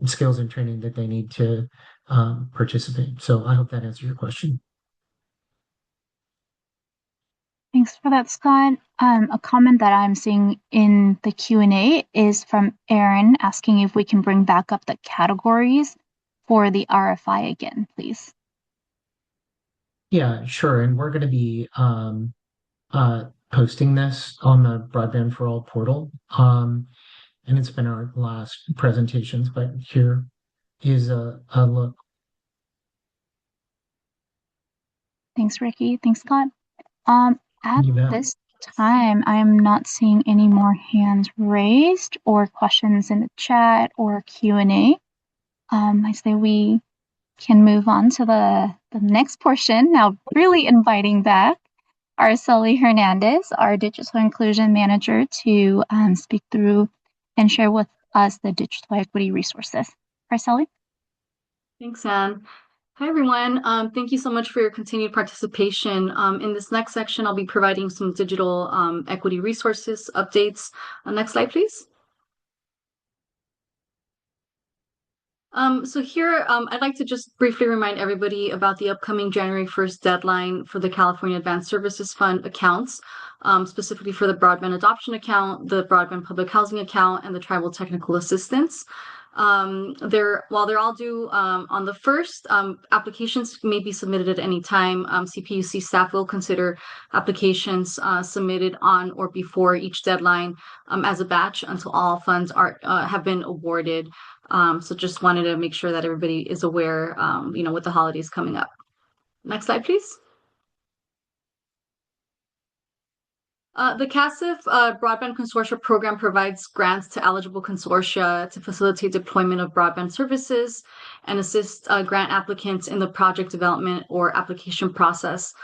skills and training that they need to participate. So I hope that answers your question. Thanks for that, Scott. A comment that I'm seeing in the Q&A is from Aaron asking if we can bring back up the categories for the RFI again, please. Yeah, sure. And we're going to be posting this on the Broadband for All portal. And it's been our last presentations, but here is a look. Thanks, Ricky. Thanks, Scott. At this time, I am not seeing any more hands raised or questions in the chat or Q&A. I say we can move on to the next portion. Now, really inviting back Araceli Hernandez, our Digital Inclusion Manager, to speak through and share with us the digital equity resources. Araceli? Thanks, Anne. Hi, everyone. Thank you so much for your continued participation. In this next section, I'll be providing some digital equity resources updates. Next slide, please. So here, I'd like to just briefly remind everybody about the upcoming January 1st deadline for the California Advanced Services Fund accounts, specifically for the Broadband Adoption Account, the Broadband Public Housing Account, and the Tribal Technical Assistance. While they're all due on the 1st, applications may be submitted at any time. CPUC staff will consider applications submitted on or before each deadline as a batch until all funds have been awarded. So just wanted to make sure that everybody is aware, with the holidays coming up. Next slide, please. The CASIF Broadband Consortia program provides grants to eligible consortia to facilitate deployment of broadband services and assist grant applicants in the project development or application process.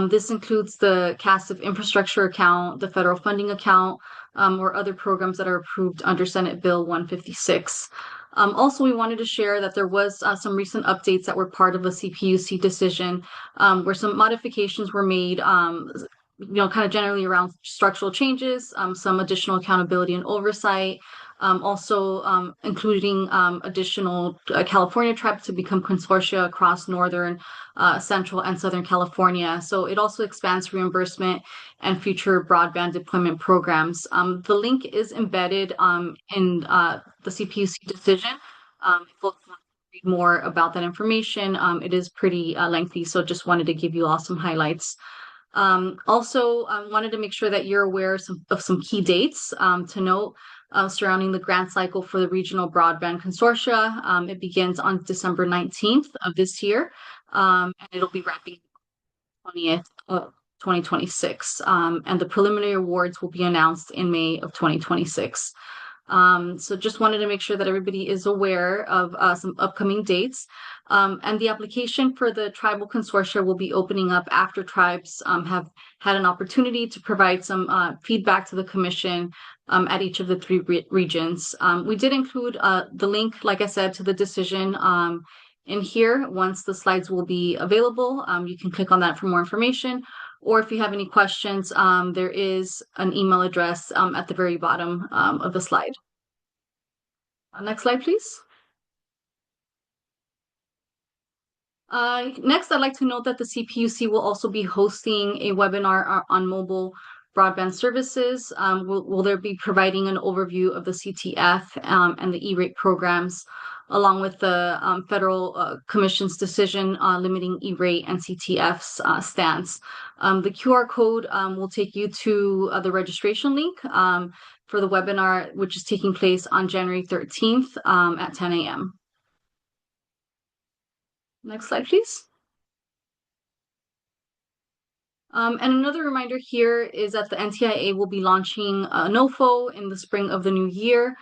This includes the CASIF infrastructure account, the federal funding account, or other programs that are approved under Senate Bill 156. Also, we wanted to share that there was some recent updates that were part of a CPUC decision where some modifications were made, kind of generally around structural changes, some additional accountability and oversight, also including additional California tribes to become consortia across Northern, Central, and Southern California. So it also expands reimbursement and future broadband deployment programs. The link is embedded in the CPUC decision. If folks want to read more about that information, it is pretty lengthy, so just wanted to give you all some highlights. Also, wanted to make sure that you're aware of some key dates to note surrounding the grant cycle for the Regional Broadband Consortia. It begins on December 19th of this year, and it'll be wrapping 20th of 2026. And the preliminary awards will be announced in May of 2026. So just wanted to make sure that everybody is aware of some upcoming dates. And the application for the tribal consortia will be opening up after tribes have had an opportunity to provide some feedback to the commission at each of the 3 regions. We did include the link, like I said, to the decision in here. Once the slides will be available, you can click on that for more information. Or if you have any questions, there is an email address at the very bottom of the slide. Next slide, please. Next, I'd like to note that the CPUC will also be hosting a webinar on mobile broadband services. Will there be providing an overview of the CTF and the E-rate programs, along with the Federal Commission's decision limiting E-rate and CTF's stance. The QR code will take you to the registration link for the webinar, which is taking place on January 13th at 10 a.m. Next slide, please. And another reminder here is that the NTIA will be launching a NOFO in the spring of the new year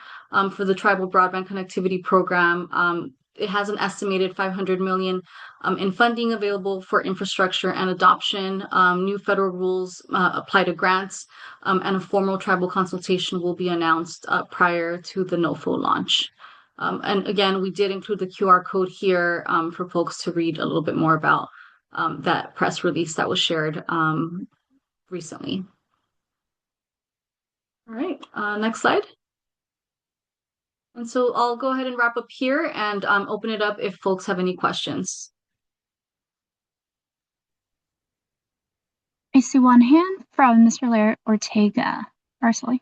for the Tribal Broadband Connectivity Program. It has an estimated $500 million in funding available for infrastructure and adoption. New federal rules apply to grants, and a formal tribal consultation will be announced prior to the NOFO launch. And again, we did include the QR code here for folks to read a little bit more about that press release that was shared recently. All right, next slide. And so I'll go ahead and wrap up here and open it up if folks have any questions. I see one hand from Mr. Ortega. Araceli.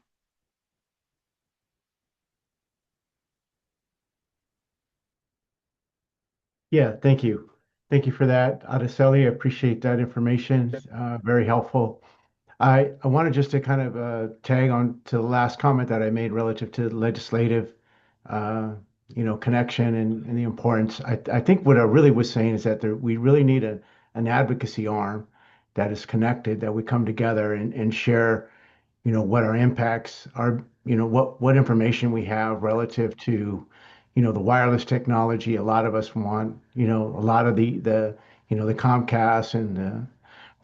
Yeah, thank you. Thank you for that, Araceli. I appreciate that information. Very helpful. I wanted just to kind of tag on to the last comment that I made relative to legislative, connection and the importance. I think what I really was saying is that we really need an advocacy arm that is connected, that we come together and share, what our impacts are, what information we have relative to, the wireless technology. A lot of us want, a lot of the Comcast and the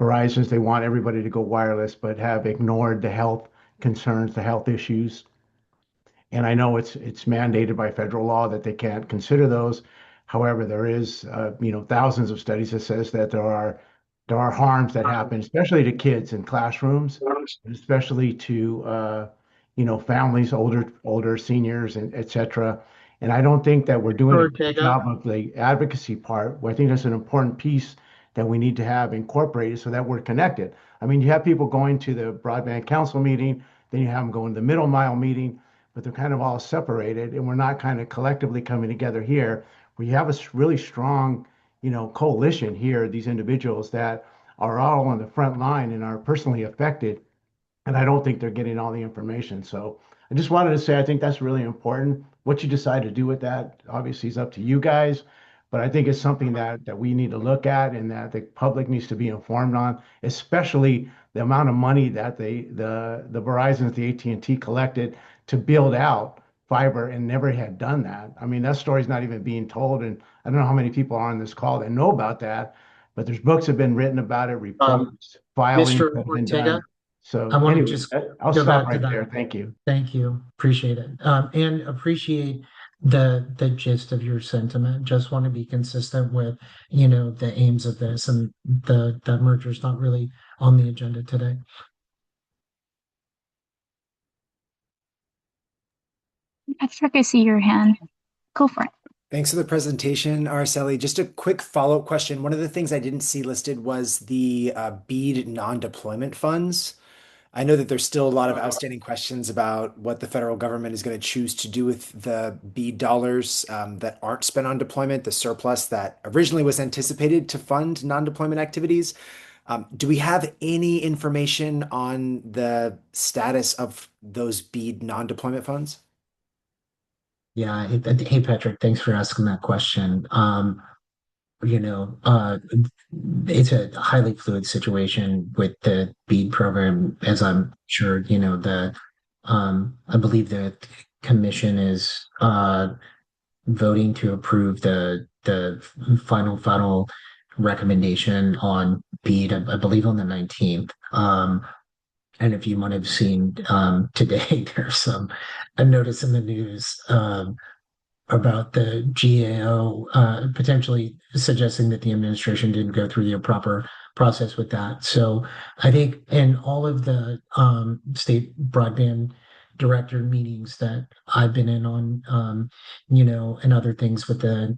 Verizons, they want everybody to go wireless, but have ignored the health concerns, the health issues. And I know it's mandated by federal law that they can't consider those. However, there is, thousands of studies that says that there are harms that happen, especially to kids in classrooms, and especially to, families, older seniors, and et cetera. And I don't think that we're doing a good job of the advocacy part. I think that's an important piece that we need to have incorporated so that we're connected. I mean, you have people going to the Broadband Council meeting, then you have them going to the Middle Mile meeting, but they're kind of all separated, and we're not kind of collectively coming together here. Where you have a really strong, coalition here, these individuals that are all on the front line and are personally affected, and I don't think they're getting all the information. So I just wanted to say, I think that's really important. What you decide to do with that, obviously, is up to you guys. But I think it's something that we need to look at and that the public needs to be informed on, especially the amount of money that the Verizons, the AT&T collected to build out fiber and never had done that. I mean, that story's not even being told. And I don't know how many people are on this call that know about that, but there's books have been written about it, reports, filings Mr. that have been Ortega, done. So I want to anyway, just I'll go stop back to right that. there. Thank you. Thank you. Appreciate it. And appreciate the gist of your sentiment. Just want to be consistent with, the aims of this, and the merger's not really on the agenda today. Patrick, I see your hand. Go for it. Thanks for the presentation, Araceli. Just a quick follow-up question. One of the things I didn't see listed was the BEAD non-deployment funds. I know that there's still a lot of outstanding questions about what the federal government is going to choose to do with the BEAD dollars that aren't spent on deployment, the surplus that originally was anticipated to fund non-deployment activities. Do we have any information on the status of those BEAD non-deployment funds? Yeah. Hey, Patrick, thanks for asking that question. It's a highly fluid situation with the BEAD program, as I'm sure I believe the commission is voting to approve the final recommendation on BEAD, I believe on the 19th. And if you might have seen today, there's a notice in the news about the GAO potentially suggesting that the administration didn't go through the proper process with that. So I think in all of the state broadband director meetings that I've been in on, and other things with the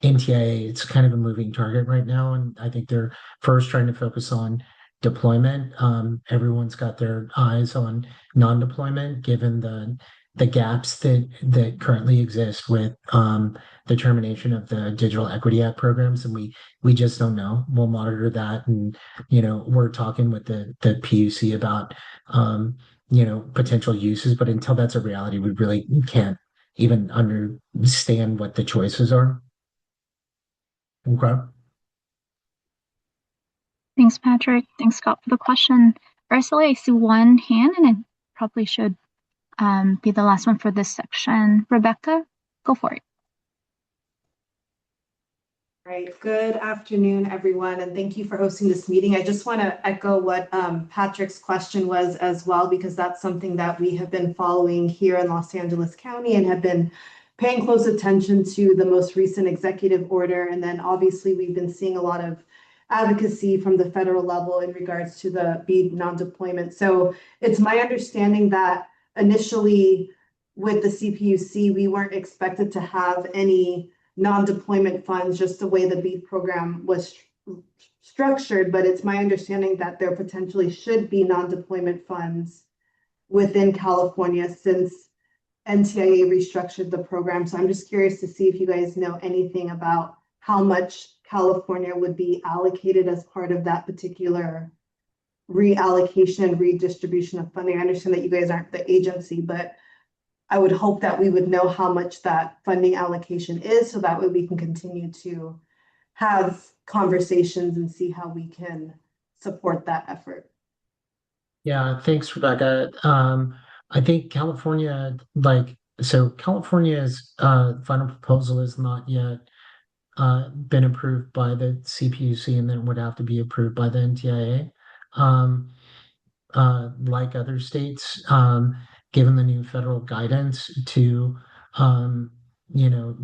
NTIA, it's kind of a moving target right now, and I think they're first trying to focus on deployment. Everyone's got their eyes on non-deployment, given the gaps that currently exist with the termination of the Digital Equity Act programs, and we just don't know. We'll monitor that, and we're talking with the PUC about potential uses, but until that's a reality, we really can't even understand what the choices are. Okay. Thanks, Patrick. Thanks, Scott, for the question. Ursula, I see one hand, and it probably should be the last one for this section. Rebecca, go for it. Right. Good afternoon, everyone, and thank you for hosting this meeting. I just want to echo what Patrick's question was as well, because that's something that we have been following here in Los Angeles County and have been paying close attention to the most recent executive order. And then obviously we've been seeing a lot of advocacy from the federal level in regards to the BEAD non-deployment. So it's my understanding that initially with the CPUC, we weren't expected to have any non-deployment funds, just the way the BEAD program was structured, but it's my understanding that there potentially should be non-deployment funds within California since NTIA restructured the program. So I'm just curious to see if you guys know anything about how much California would be allocated as part of that particular reallocation and redistribution of funding. I understand that you guys aren't the agency, but I would hope that we would know how much that funding allocation is, so that way we can continue to have conversations and see how we can support that effort. Yeah, thanks, Rebecca. I think California's final proposal is not yet been approved by the CPUC, and then would have to be approved by the NTIA. Like other states, given the new federal guidance to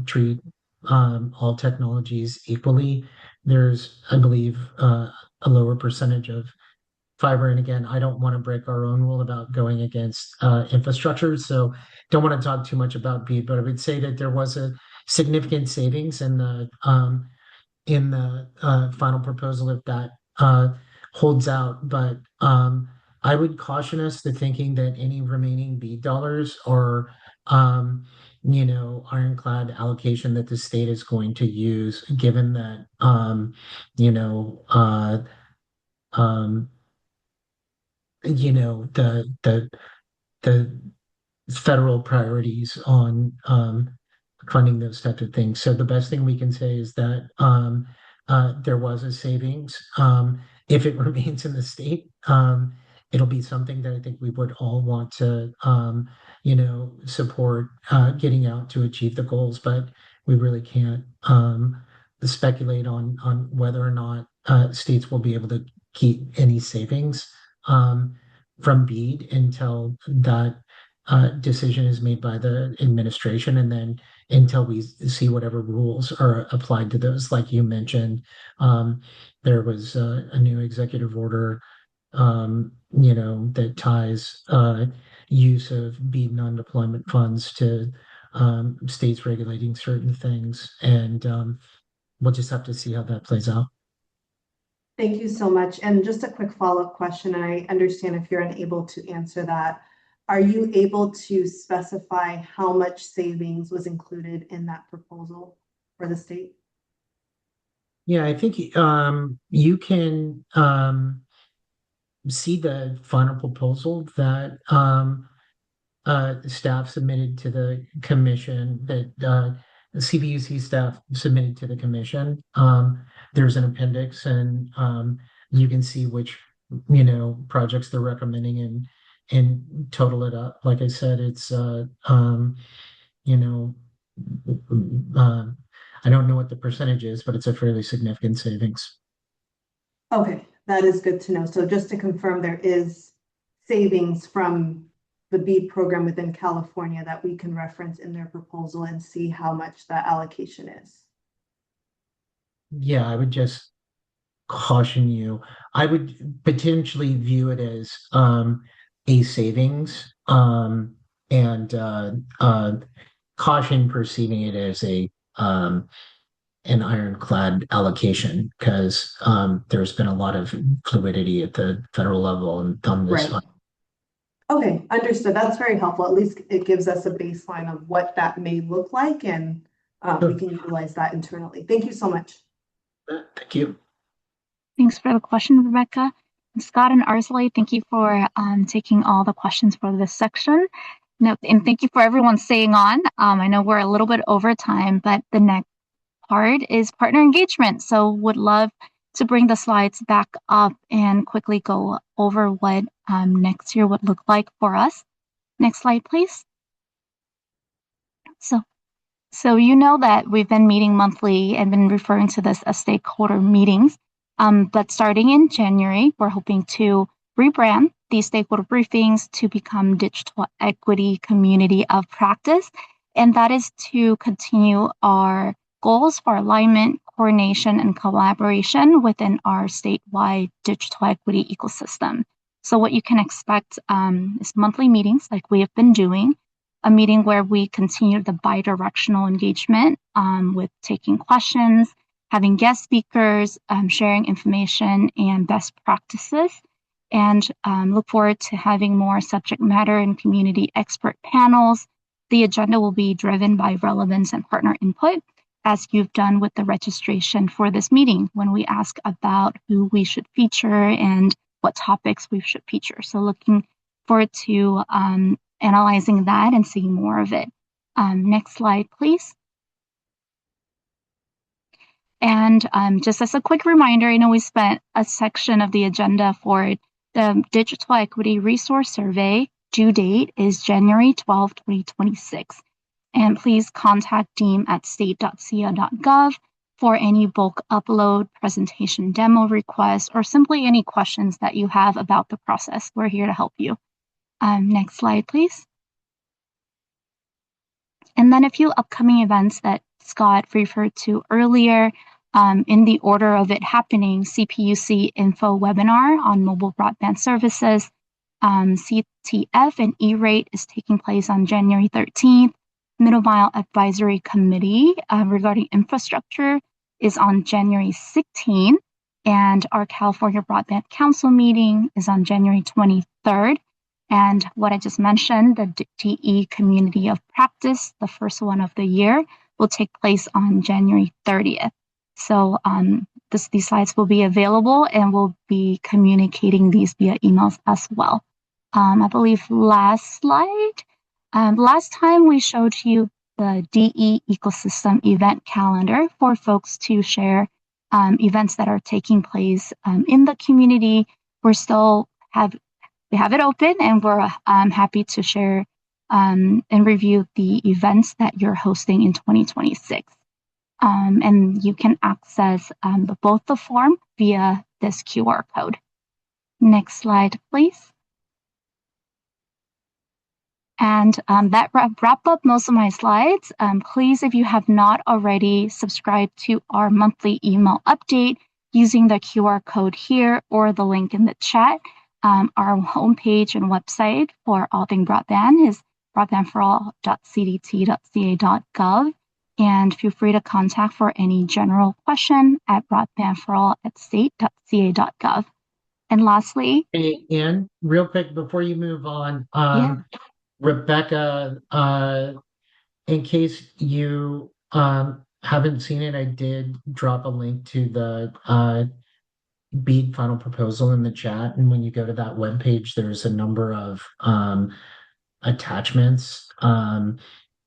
treat all technologies equally, there's, I believe, a lower percentage of fiber. And again, I don't want to break our own rule about going against infrastructure, so don't want to talk too much about BEAD, but I would say that there was a significant savings in the final proposal if that holds out. But I would caution us to thinking that any remaining BEAD dollars are ironclad allocation that the state is going to use, given that the federal priorities on funding those types of things. So the best thing we can say is that there was a savings. If it remains in the state, it'll be something that I think we would all want to, support getting out to achieve the goals, but we really can't speculate on whether or not states will be able to keep any savings from BEAD until that decision is made by the administration, and then until we see whatever rules are applied to those. Like you mentioned, there was a new executive order, that ties use of BEAD non-deployment funds to states regulating certain things, and we'll just have to see how that plays out. Thank you so much. And just a quick follow-up question, and I understand if you're unable to answer that. Are you able to specify how much savings was included in that proposal for the state? Yeah, I think you can see the final proposal that staff submitted to the commission, that the CPUC staff submitted to the commission. There's an appendix, and you can see which projects they're recommending and total it up. Like I said, it's I don't know what the percentage is, but it's a fairly significant savings. Okay, that is good to know. So just to confirm, there is savings from the BEAD program within California that we can reference in their proposal and see how much that allocation is. Yeah, I would just caution you. I would potentially view it as a savings, and caution perceiving it as an ironclad allocation because there's been a lot of fluidity at the federal level and on this. Right. Okay, understood. That's very helpful. At least it gives us a baseline of what that may look like, and we can utilize that internally. Thank you so much. Thank you. Thanks for the question, Rebecca. And Scott and Arsley, thank you for taking all the questions for this section. No, and thank you for everyone staying on. I know we're a little bit over time, but the next part is partner engagement. So would love to bring the slides back up and quickly go over what next year would look like for us. Next slide, please. So you know that we've been meeting monthly and been referring to this as stakeholder meetings. But starting in January, we're hoping to rebrand these stakeholder briefings to become Digital Equity Community of Practice. And that is to continue our goals for alignment, coordination, and collaboration within our statewide digital equity ecosystem. So what you can expect is monthly meetings like we have been doing, a meeting where we continue the bi-directional engagement with taking questions, having guest speakers, sharing information and best practices, and look forward to having more subject matter and community expert panels. The agenda will be driven by relevance and partner input, as you've done with the registration for this meeting when we ask about who we should feature and what topics we should feature. So looking forward to analyzing that and seeing more of it. Next slide, please. And just as a quick reminder, I know we spent a section of the agenda for the Digital Equity Resource Survey. Due date is January 12, 2026. And please contact deem at state.ca.gov for any bulk upload, presentation demo requests, or simply any questions that you have about the process. We're here to help you. Next slide, please. And then a few upcoming events that Scott referred to earlier. In the order of it happening, CPUC info webinar on mobile broadband services. CTF and E-rate is taking place on January 13th. Middle Mile Advisory Committee regarding infrastructure is on January 16th. And our California Broadband Council meeting is on January 23rd. And what I just mentioned, the DE Community of Practice, the first one of the year, will take place on January 30th. So these slides will be available and we'll be communicating these via emails as well. I believe last slide, last time we showed you the DE ecosystem event calendar for folks to share events that are taking place in the community. We have it open and we're happy to share and review the events that you're hosting in 2026. And you can access both the form via this QR code. Next slide, please. And that wrap up most of my slides. Please, if you have not already, subscribe to our monthly email update using the QR code here or the link in the chat. Our homepage and website for all things broadband is broadbandforall.cdt.ca.gov. And feel free to contact for any general question at broadbandforall@state.ca.gov. And lastly, hey, Ann, real quick before you move on, Rebecca, in case you haven't seen it, I did drop a link to the BEAD final proposal in the chat. And when you go to that webpage, there's a number of attachments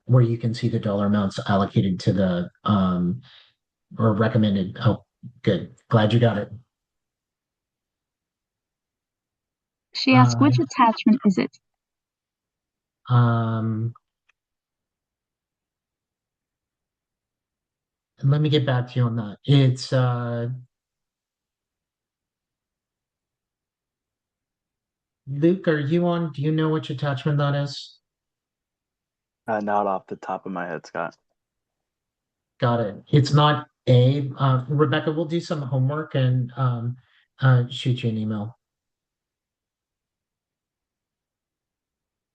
where you can see the dollar amounts allocated to the or recommended. Oh, good. Glad you got it. She asked, which attachment is it? Let me get back to you on that. It's Luke, are you on? Do you know which attachment that is? Not off the top of my head, Scott. Got it. It's not A. Rebecca, we'll do some homework and shoot you an email.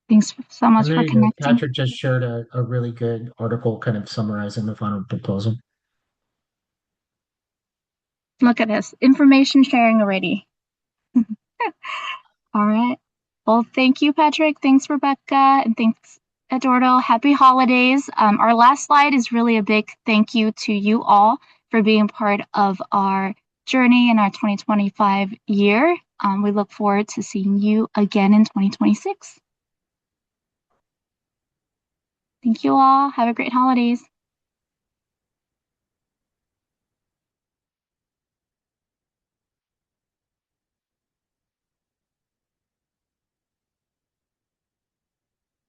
Thanks so much for connecting. Patrick just shared a really good article kind of summarizing the final proposal. Look at this, information sharing already. All right. Well, thank you, Patrick. Thanks, Rebecca. And thanks, Eduardo. Happy holidays. Our last slide is really a big thank you to you all for being part of our journey in our 2025 year. We look forward to seeing you again in 2026. Thank you all. Have a great holidays.